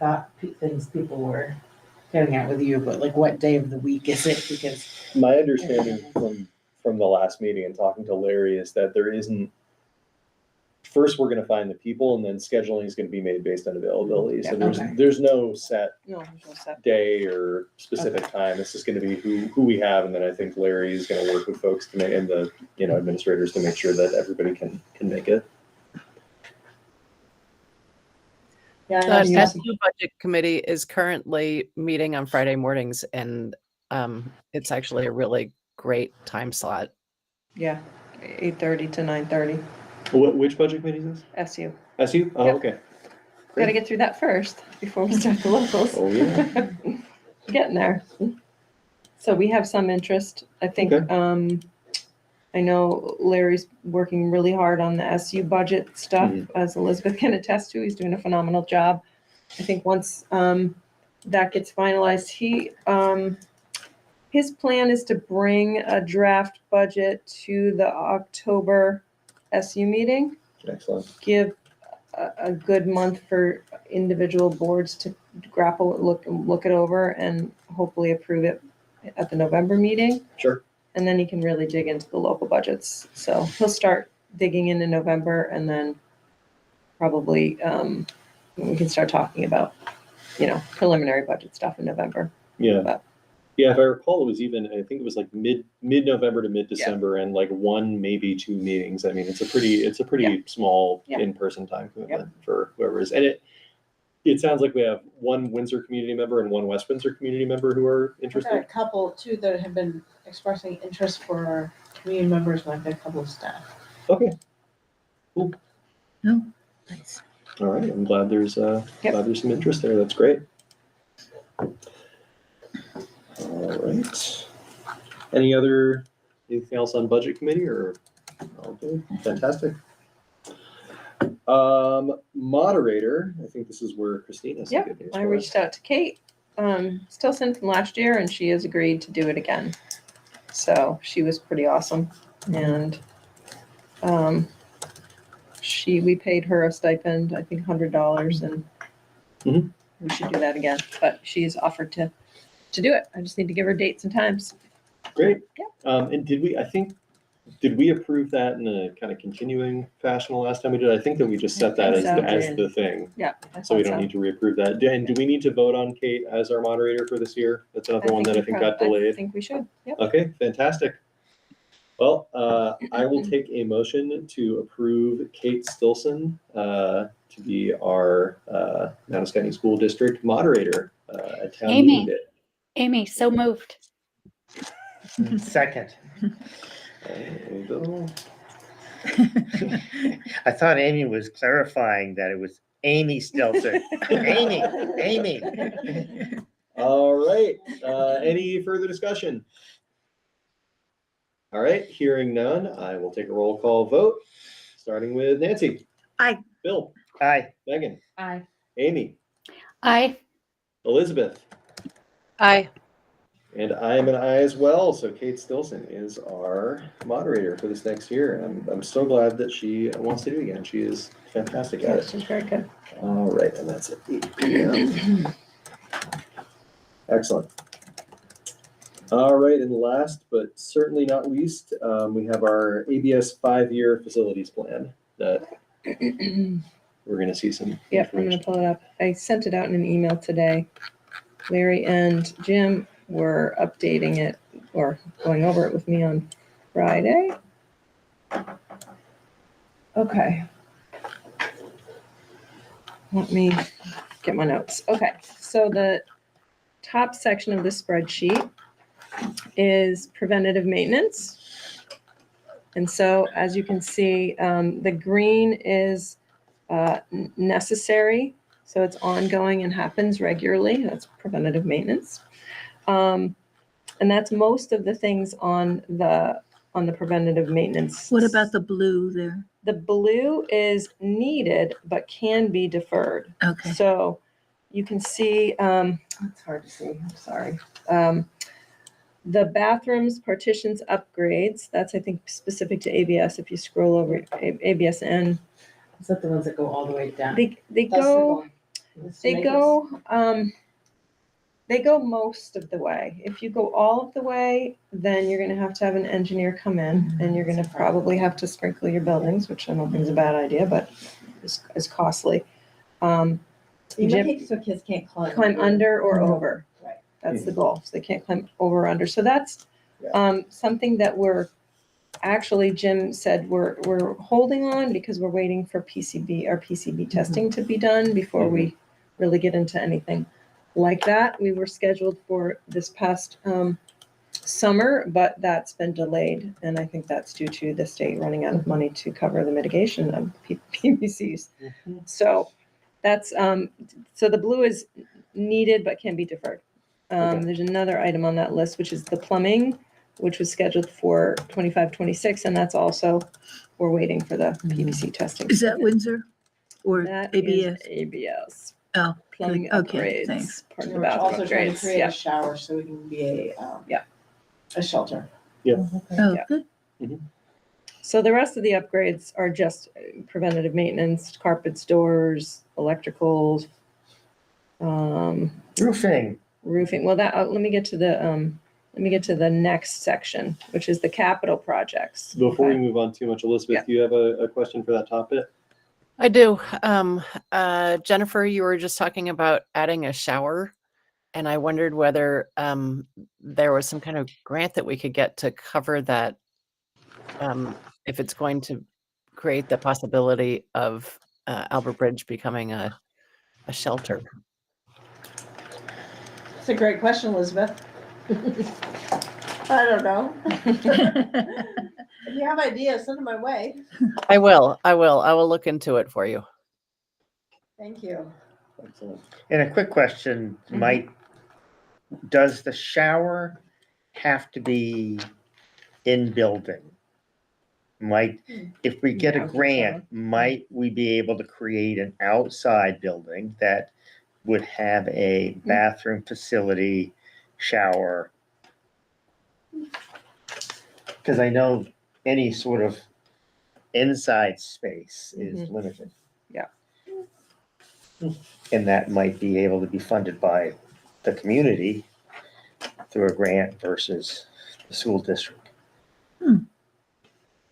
things people were getting at with you, but like what day of the week is it? Because my understanding from the last meeting and talking to Larry is that there isn't. First, we're going to find the people, and then scheduling is going to be made based on availability. So there's no set day or specific time. It's just going to be who we have, and then I think Larry is going to work with folks to make, and the administrators to make sure that everybody can make it. The SU budget committee is currently meeting on Friday mornings, and it's actually a really great time slot. Yeah, 8:30 to 9:30. Which budget committee is this? SU. SU? Oh, Yep. okay. Got to get through that first before we start the locals. Oh, yeah. Getting there. So we have some interest. I think, I know Larry's working really hard on the SU budget stuff, as Elizabeth can attest to. He's doing a phenomenal job. I think once that gets finalized, his plan is to bring a draft budget to the October SU meeting. Excellent. Give a good month for individual boards to grapple, look it over, and hopefully approve it at the November meeting. Sure. And then he can really dig into the local budgets. So he'll start digging into November, and then probably we can start talking about, preliminary budget stuff in November. Yeah. But, yeah, if I recall, it was I think it was like mid-November to mid-December, and like one, maybe two meetings. I mean, it's a pretty small in-person time commitment for whoever is. And it sounds like we have one Windsor community member and one West Windsor community member who are interested. I've got a couple too that have been expressing interest for our community members, and I've got a couple of staff. Okay. Cool. No. Nice. All right. I'm glad there's some interest there. That's great. All right. Anything else on budget committee or? Okay, fantastic. Moderator, I think this is where Christine has some good news I for reached us. out to Kate, still sent from last year, and she has agreed to do it again. So she was pretty awesome, and we paid her a stipend, I think $100, and we should do that again. But she's offered to do it. I just need to give her dates and times. Great. And did we approve that in a kind of continuing fashion the last time we did? I think that we just set that as the thing. Yeah. So we don't need to reapprove that. And do we need to vote on Kate as our moderator for this year? That's another one that I think got delayed. I think we should. Yep. Okay, fantastic. Well, I will take a motion to approve Kate Stilson to be our Manasquite School District moderator at town meeting day. Amy, so moved. Second. There we go. I thought Amy was clarifying that it was Amy Stelter. Amy. All right, any further discussion? All right, hearing none, I will take a roll call vote, starting with Nancy. Aye. Bill. Aye. Megan. Aye. Amy. Aye. Elizabeth. Aye. And I am an aye as well, so Kate Stilson is our moderator for this next year. And I'm so glad that she wants to do it again. She is fantastic at it. She's very good. All right, and that's at 8 p.m. Excellent. All right, and last but certainly not least, we have our ABS 5-year facilities plan that we're going to see some. Yep, I'm gonna pull it up. I sent it out in an email today. Larry and Jim were updating it or going over it with me on Friday. Okay. Let me get my notes. Okay, so the top section of the spreadsheet is preventative maintenance. And so as you can see, the green is necessary. So it's ongoing and happens regularly. That's preventative maintenance. And that's most of the things on the preventative maintenance. What about the blue there? The blue is needed but can be deferred. Okay. So you can see, it's hard to see, I'm sorry. The bathrooms, partitions, upgrades, that's I think specific to ABS. If you scroll over ABSN. Is that the ones that go all the way down? They That's go, the one. they go most of the way. If you go all of the way, then you're gonna have to have an engineer come in and you're gonna probably have to sprinkle your buildings, which I don't think is a bad idea, but is costly. You make it so kids can't Climb under or over. Right. That's the goal. So they can't climb over or under. So that's something that we're actually, Jim said we're holding on because we're waiting for PCB testing to be done before we really get into anything like that. We were scheduled for this past summer, but that's been delayed. And I think that's due to the state running out of money to cover the mitigation of PVCs. So that's, so the blue is needed but can be deferred. There's another item on that list, which is the plumbing, which was scheduled for 25-26, and that's also, we're waiting for the PVC testing. Is that Windsor or That ABS? is ABS. Oh, Plumbing good. Okay, upgrades. thanks. Part of We're the bathroom also trying to upgrades. create Yeah. a shower so we can be a shelter. Yeah. Oh, Yeah. good. So the rest of the upgrades are just preventative maintenance, carpets, doors, electricals, Roofing. roofing. Well, that let me get to the next section, which is the capital projects. Before we Okay. move on too much, Elizabeth, do you have a question for that top bit? I do. Jennifer, you were just talking about adding a shower, and I wondered whether there was some kind of grant that we could get to cover that, if it's going to create the possibility of Albert Bridge becoming a shelter. It's a great question, Elizabeth. I don't know. If you have ideas, send them my way. I will look into it for you. Thank you. Excellent. And a quick question, Mike, does the shower have to be in building? Might, if we get a grant, might we be able to create an outside building that would have a bathroom facility, shower? Because I know any sort of inside space is limited. Yeah. And that might be able to be funded by the community through a grant versus the school district.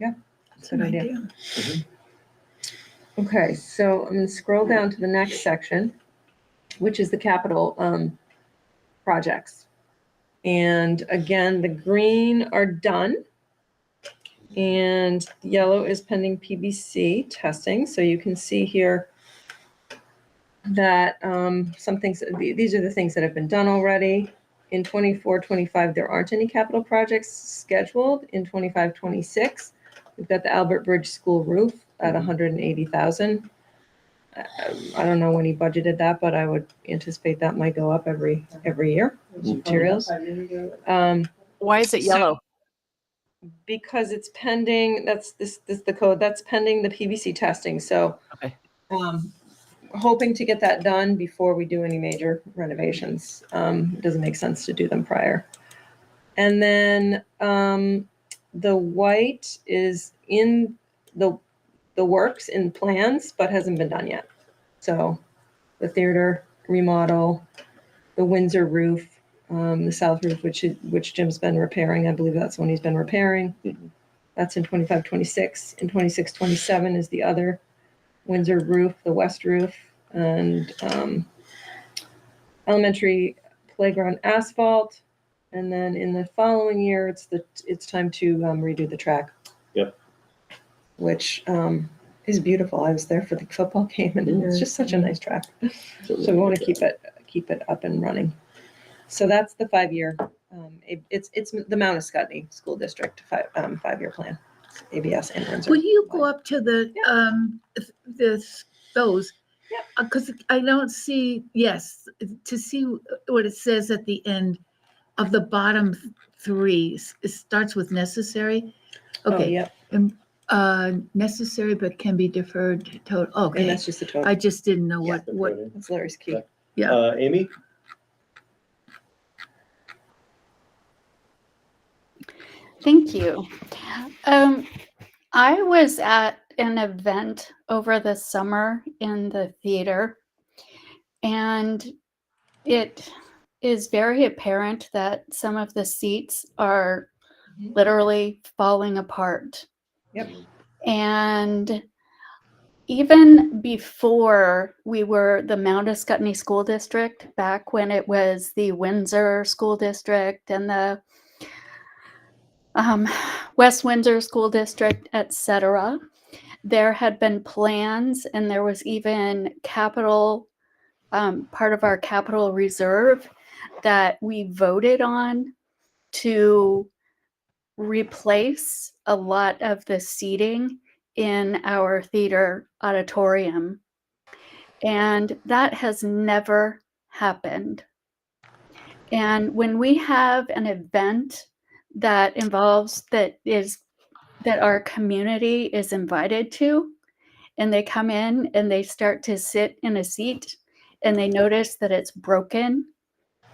Yeah, That's an idea. Okay, so I'm gonna scroll down to the next section, which is the capital projects. And again, the green are done. And yellow is pending PBC testing. So you can see here that some things, these are the things that have been done already. In 24-25, there aren't any capital projects scheduled. In 25-26, we've got the Albert Bridge School roof at $180,000. I don't know when he budgeted that, but I would anticipate that might go up every year. Materials. Why is it So- yellow? Because it's pending, that's this the code, that's pending the PVC testing, so. Okay. Hoping to get that done before we do any major renovations. It doesn't make sense to do them prior. And then, the white is in the works in plans, but hasn't been done yet. So the theater remodel, the Windsor roof, the south roof, which Jim's been repairing. I believe that's one he's been repairing. That's in 25, 26. In 26, 27 is the other Windsor roof, the west roof, and elementary playground asphalt. And then in the following year, it's time to redo the track. Yep. Which is beautiful. I was there for the football game, and it's just such a nice track. So we want to keep it up and running. So that's the 5-year. It's the Mount Escutney School District 5-year plan. ABS and Windsor. Will you go up to the, those? Yeah. Because I don't see, yes, to see what it says at the end of the bottom 3, it starts with necessary. Okay. Yep. Necessary but can be deferred to total. Okay. And that's just the total. I just didn't know what. That's Larry's key. Yeah. Amy? Thank you. I was at an event over the summer in the theater, and it is very apparent that some of the seats are literally falling apart. Yep. And even before we were the Mount Escutney School District, back when it was the Windsor School District and the West Windsor School District, etc., there had been plans, and there was even capital, part of our capital reserve that we voted on to replace a lot of the seating in our theater auditorium. And that has never happened. And when we have an event that involves that our community is invited to, and they come in and they start to sit in a seat and they notice that it's broken,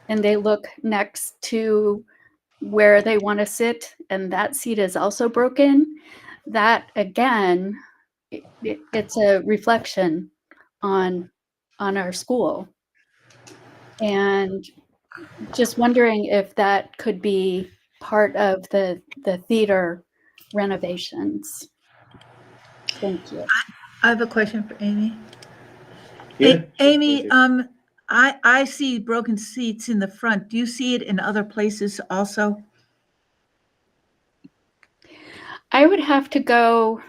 and they look next to where they want to sit and that seat is also broken, that again, it's a reflection on our school. And just wondering if that could be part of the theater renovations. Thank you. I have a question for Amy. Yeah, Amy, I see broken seats in the front. Do you see it in other places also? I would have to go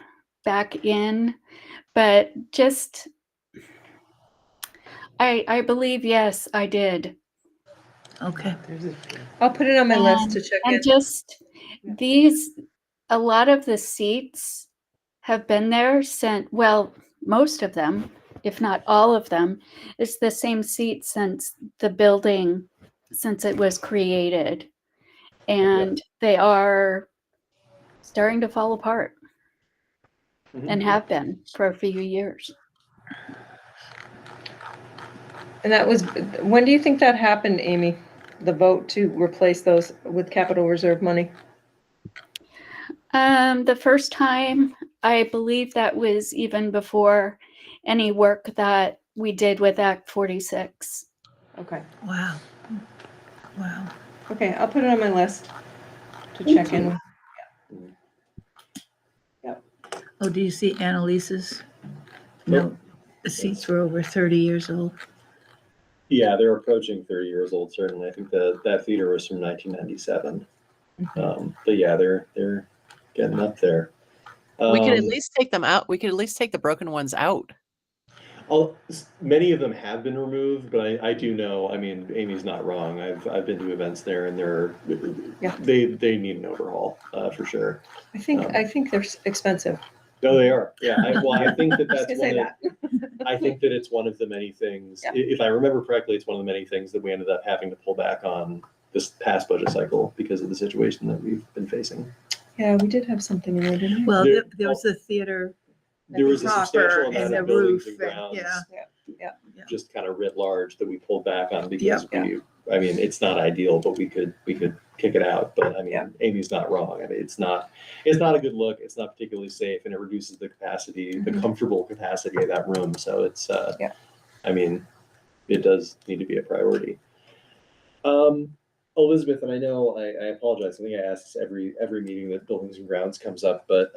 back in, but just, I believe, yes, I did. Okay. I'll put it on my list to check in. And just a lot of the seats have been there since, well, most of them, if not all of them, it's the same seat since the building, since it was created. And they are starting to fall apart and have been for a few years. And that was, when do you think that happened, Amy? The vote to replace those with capital reserve money? The first time, I believe that was even before any work that we did with Act 46. Okay. Wow. Wow. Okay, I'll put it on my list to Thank check in. Yep. Oh, do you see Annalise's? No, the seats were over 30 years old. Yeah, they're approaching 30 years old, certainly. I think that theater was from 1997. But yeah, they're getting up there. We could at least take them out. We could at least take the broken ones out. Many of them have been removed, but I do know, I mean, Amy's not wrong. I've been to events there, and they need an overhaul for sure. I think they're expensive. No, they are. Yeah. I think that Just that's gonna one say of, I think that it's one of the many things, Yeah. if I remember correctly, it's one of the many things that we ended up having to pull back on this past budget cycle because of the situation that we've been facing. Yeah, we did have something in there, didn't we? Well, There- there was a theater There was a proper substantial and amount the of buildings roof, and and, grounds, yeah. just kind of writ large, that we pulled back on because Yeah. I mean, it's not ideal, but we could kick it out. But I mean, Amy's not wrong. I mean, it's not a good look. It's not particularly safe, and it reduces the capacity, the comfortable capacity of that room. So it's, I mean, it does need to be a priority. Elizabeth, and I know I apologize. I think I ask this every meeting that Buildings and Grounds comes up, but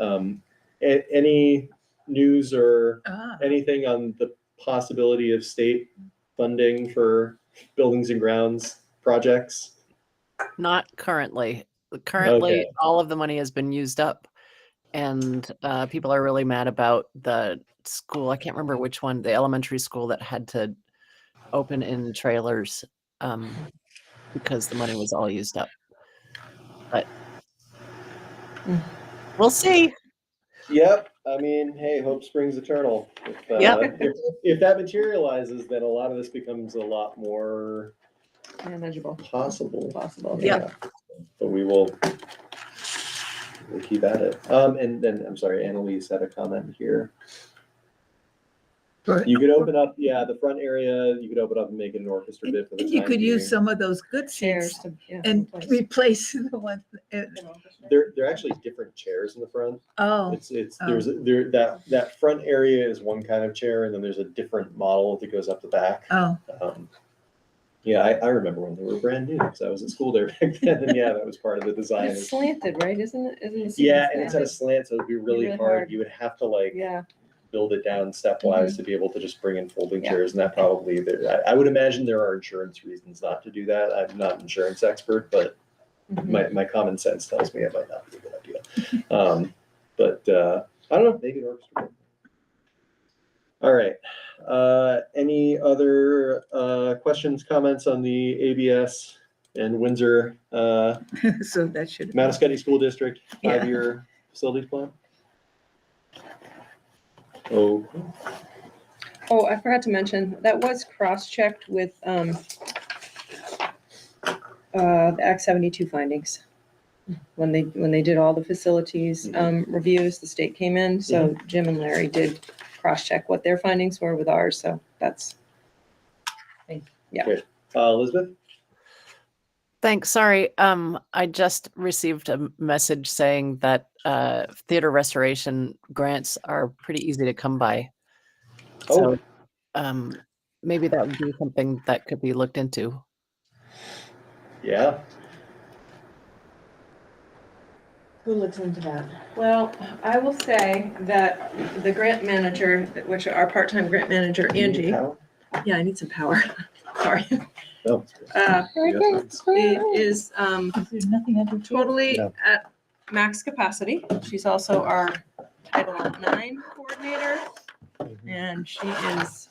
any news or anything on the possibility of state funding for buildings and grounds projects? Not currently. Currently, Okay. all of the money has been used up, and people are really mad about the school. I can't remember which one, the elementary school that had to open in trailers because the money was all used up. But we'll see. Yep. I mean, hey, hope springs eternal. If that materializes, then a lot of this becomes a lot more manageable. Possible. Yeah. But we'll keep at it. And then, I'm sorry, Annalise had a comment here. You could open up, the front area, you could open up and make it an orchestra bit for the And you time could use being. some of those good Chairs seats to and replace the ones. They're actually different chairs in the front. Oh. It's that front area is one kind of chair, and then there's a different model that goes up the back. Oh. I remember when they were brand new because I was at school there back then, and that was part of the design. It's slanted, right? Isn't it? And it's at a slant, so it'd be really hard. You would have to build it down stepwise to be able to just bring in folding chairs, and that probably, I would imagine there are insurance reasons not to do that. I'm not an insurance expert, but my common sense tells me it might not be a good idea. But I don't know, maybe an orchestra. All right. Any other questions, comments on the ABS and Windsor So that should Manasquetti School District 5-year facilities plan? Oh. Oh, I forgot to mention, that was cross-checked with the Act 72 findings. When they did all the facilities reviews, the state came in, so Jim and Larry did cross-check what their findings were with ours, so that's, Great. Elizabeth? Thanks. Sorry. I just received a message saying that theater restoration grants are pretty easy to come by. So maybe that would be something that could be looked into. Yeah. Who looks into that? well, I will say that the grant manager, which our part-time grant manager, Angie. Yeah, I need some power. Sorry. No. It is There's nothing totally at max capacity. She's also our Title IX coordinator, and she is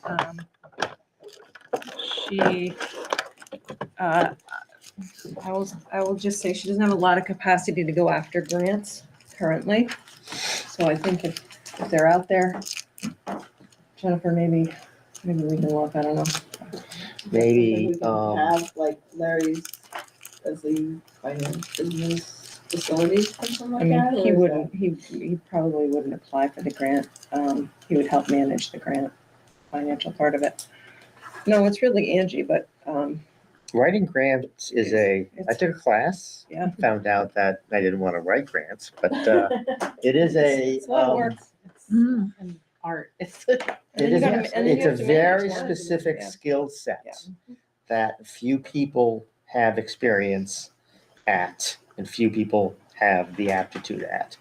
I will just say she doesn't have a lot of capacity to go after grants currently. So I think if they're out there, Jennifer, maybe we can look. I don't know. Maybe, We can have like Larry's as the finance business facilities or something I like mean, that? he wouldn't. He probably wouldn't apply for the grant. He would help manage the grant financial part of it. No, it's really Angie, but writing grants is I took a class. Yeah. Found out that I didn't want to write grants, but it is it's a lot of work. And art. It's It's a very specific skill set that few people have experience at, and few people have the aptitude at.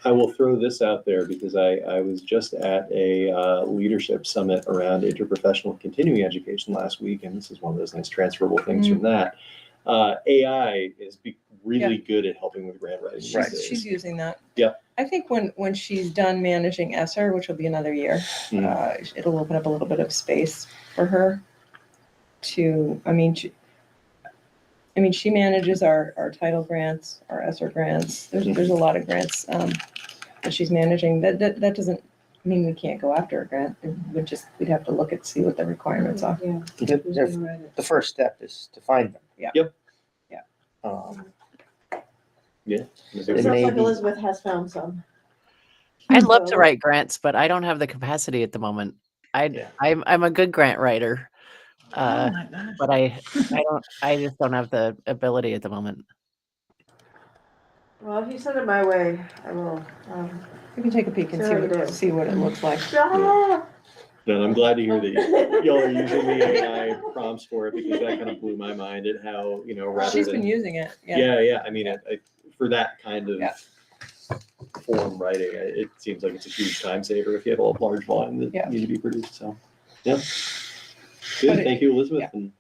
I will throw this out there because I was just at a leadership summit around interprofessional continuing education last week, and this is one of those nice transferable things from that. AI is really good at helping with grant writing. She's using that. Yep. I think when she's done managing ESSER, which will be another year, it'll open up a little bit of space for her to, she manages our title grants, our ESSER grants. There's a lot of grants. that she's managing. That doesn't mean we can't go after a grant. We'd have to look at, see what the requirements are. Yeah. The first step is to find them. Yeah. Yep. Yeah. Yeah. It sounds like Elizabeth has found some. I'd love to So- write grants, but I don't have the capacity at the moment. I'm a good grant writer, Oh my gosh. but I just don't have the ability at the moment. Well, if you send it my way, I will. We can take a peek and see what it looks like. Ah! No, I'm glad to hear that y'all are using the AI prompts for it, because that kind of blew my mind at how, rather She's than. been using it. Yeah. I mean, for that kind of form writing, it seems like it's a huge time saver if you have a large volume that need to be produced. So, yeah. Good. Thank you, Elizabeth. And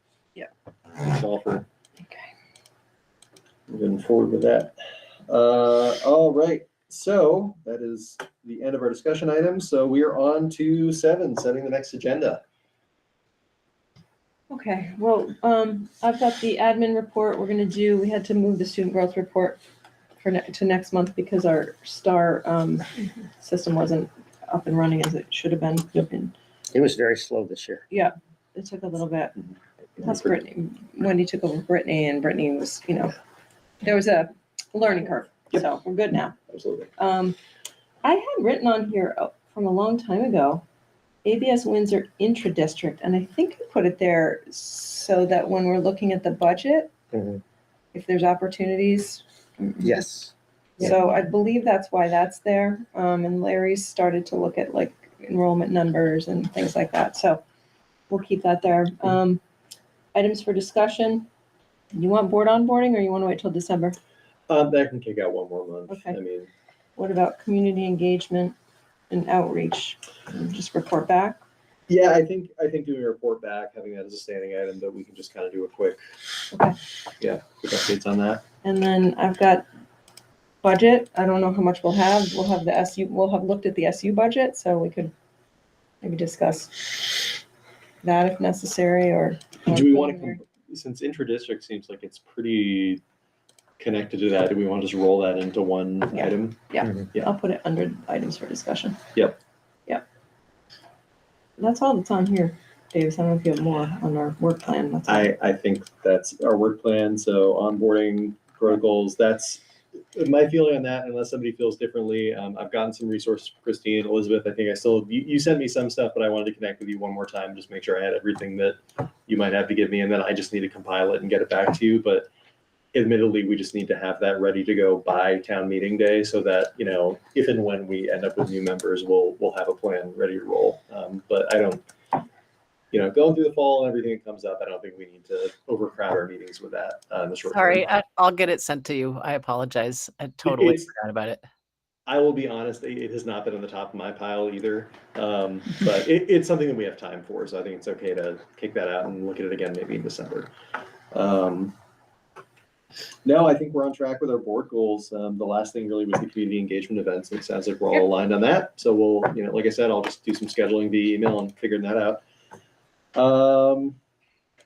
thanks all for moving forward with that. All right. So that is the end of our discussion items. So we are on to 7, setting the next agenda. Okay, well, I've got the admin report we had to move the student growth report to next month because our STAR system wasn't up and running as it should have been. And It was very slow this year. yeah, it took a little bit. Plus Wendy took over Brittany, and Brittany was, there was a learning curve. So we're good now. Absolutely. I had written on here from a long time ago, ABS Windsor intra-district, and I think I put it there so that when we're looking at the budget, if there's opportunities. Yes. So I believe that's why that's there. And Larry's started to look at like enrollment numbers and things like that. So we'll keep that there. Items for discussion. You want board onboarding or you want to wait till December? That can kick out one more month. Okay. I mean, What about community engagement and outreach? Just report back? yeah, I think doing a report back, having that as a standing item, that we can just kind of do a quick, quick updates on that. And then I've got budget. I don't know how much we'll have. We'll have looked at the SU budget, so we could maybe discuss that if necessary, or. Do we want to, since intra-district seems like it's pretty connected to that, do we want to just roll that into one item? Yeah, I'll put it under items for discussion. Yep. That's all that's on here, Davis. I don't know if you have more on our work plan. That's all. I think that's our work plan. So onboarding protocols, that's my feeling on that, unless somebody feels differently. I've gotten some resources from Christine, Elizabeth. I think you sent me some stuff, but I wanted to connect with you one more time, just make sure I had everything that you might have to give me. And then I just need to compile it and get it back to you. But admittedly, we just need to have that ready to go by town meeting day, so that, if and when we end up with new members, we'll have a plan ready to roll. But I don't, going through the fall and everything that comes up, I don't think we need to overcrowd our meetings with that in the short Sorry, term. I'll get it sent to you. I apologize. I totally forgot about it. I will be honest, it has not been on the top of my pile either. But it's something that we have time for, so I think it's okay to kick that out and look at it again maybe in December. No, I think we're on track with our board goals. The last thing really was the community engagement events. It sounds like we're all aligned on that. So we'll, like I said, I'll just do some scheduling via email and figuring that out.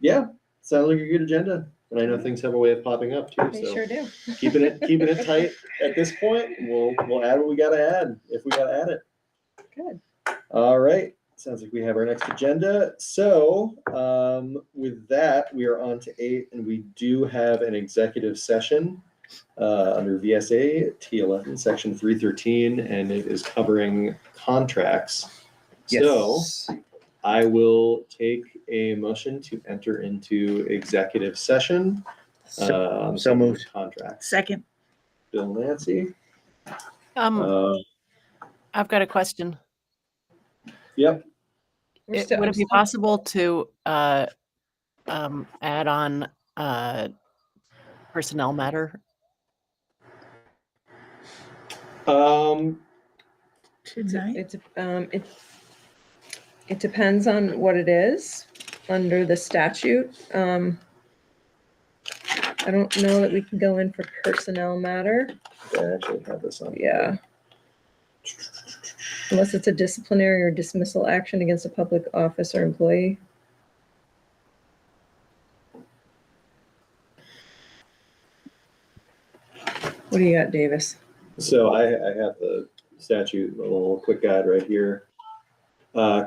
Yeah, sounds like a good agenda. And I know things have a way of popping up too. They So sure do. keeping it tight at this point. We'll add what we gotta add if we gotta add it. Good. All right. Sounds like we have our next agenda. So with that, we are on to 8, and we do have an executive session under VSA T11, section 313, and it is covering contracts. Yes. So I will take a motion to enter into executive session. So subject moved. to Contract. Second. Bill Nancy. I've got a question. Yep. Would it be possible to add on personnel matter? It depends on what it is under the statute. I don't know that we can go in for personnel matter. I actually have this on. Yeah. Unless it's a disciplinary or dismissal action against a public office or employee. What do you got, Davis? So I have the statute, a little quick guide right here.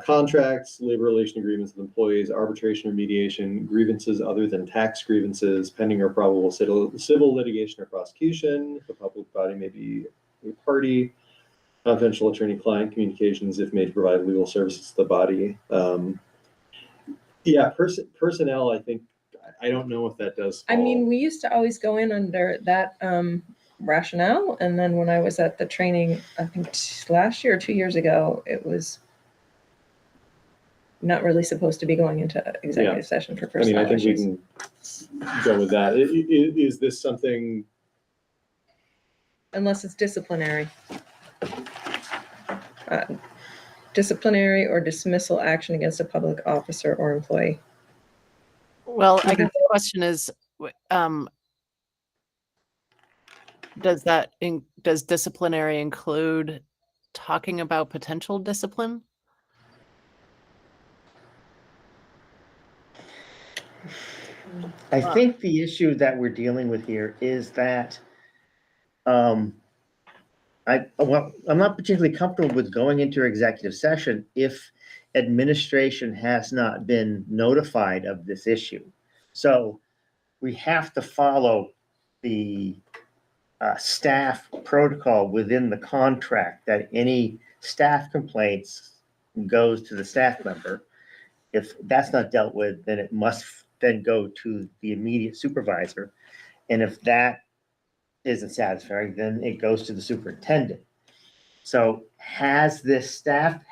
Contracts, labor relation agreements with employees, arbitration or mediation, grievances other than tax grievances, pending or probable civil litigation or prosecution. The public body may be a party. Confidential attorney-client communications if made to provide legal services to the body. Yeah, personnel, I think, I don't know if that does I mean, fall. we used to always go in under that rationale, and then when I was at the training, I think last year or 2 years ago, it was not really supposed to be going into executive session for I mean, personnel I think issues. we can go with that. Is this something? Unless it's disciplinary. Disciplinary or dismissal action against a public officer or employee. Well, I guess the question is, does disciplinary include talking about potential discipline? I think the issue that we're dealing with here is that I'm not particularly comfortable with going into executive session if administration has not been notified of this issue. So we have to follow the staff protocol within the contract that any staff complaints goes to the staff member. If that's not dealt with, then it must then go to the immediate supervisor. And if that isn't satisfactory, then it goes to the superintendent. So has this staff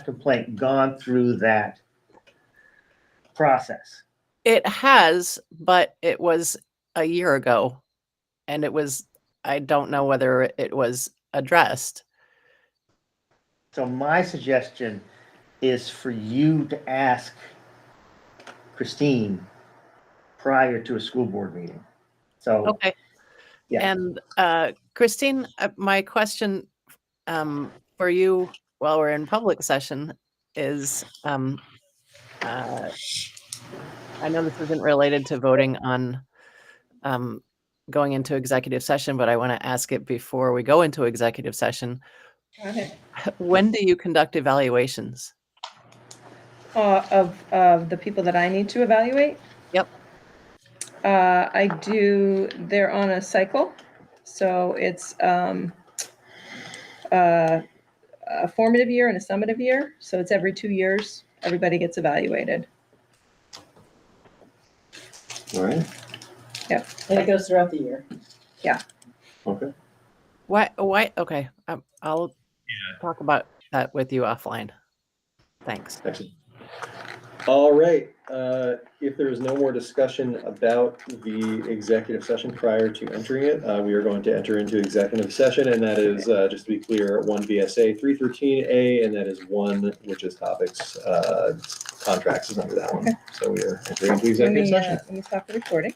complaint gone through that process? It has, but it was a year ago, and I don't know whether it was addressed. So my suggestion is for you to ask Christine prior to a school board meeting. So, okay. Yeah. And Christine, my question for you while we're in public session is, I know this isn't related to voting on going into executive session, but I want to ask it before we go into executive session. Okay. When do you conduct evaluations? Of the people that I need to evaluate? Yep. They're on a cycle. So it's a formative year and a summative year. So it's every 2 years, everybody gets evaluated. All right. Yep. And it goes throughout the year. Yeah. Okay. Why? Okay. I'll talk about that with you offline. Thanks. Excellent. All right. If there is no more discussion about the executive session prior to entering it, we are going to enter into executive session, and that is, just to be clear, 1 VSA 313A, and that is 1, which is topics, contracts is under that one. Okay. So we are entering into executive session. Let me stop the recording.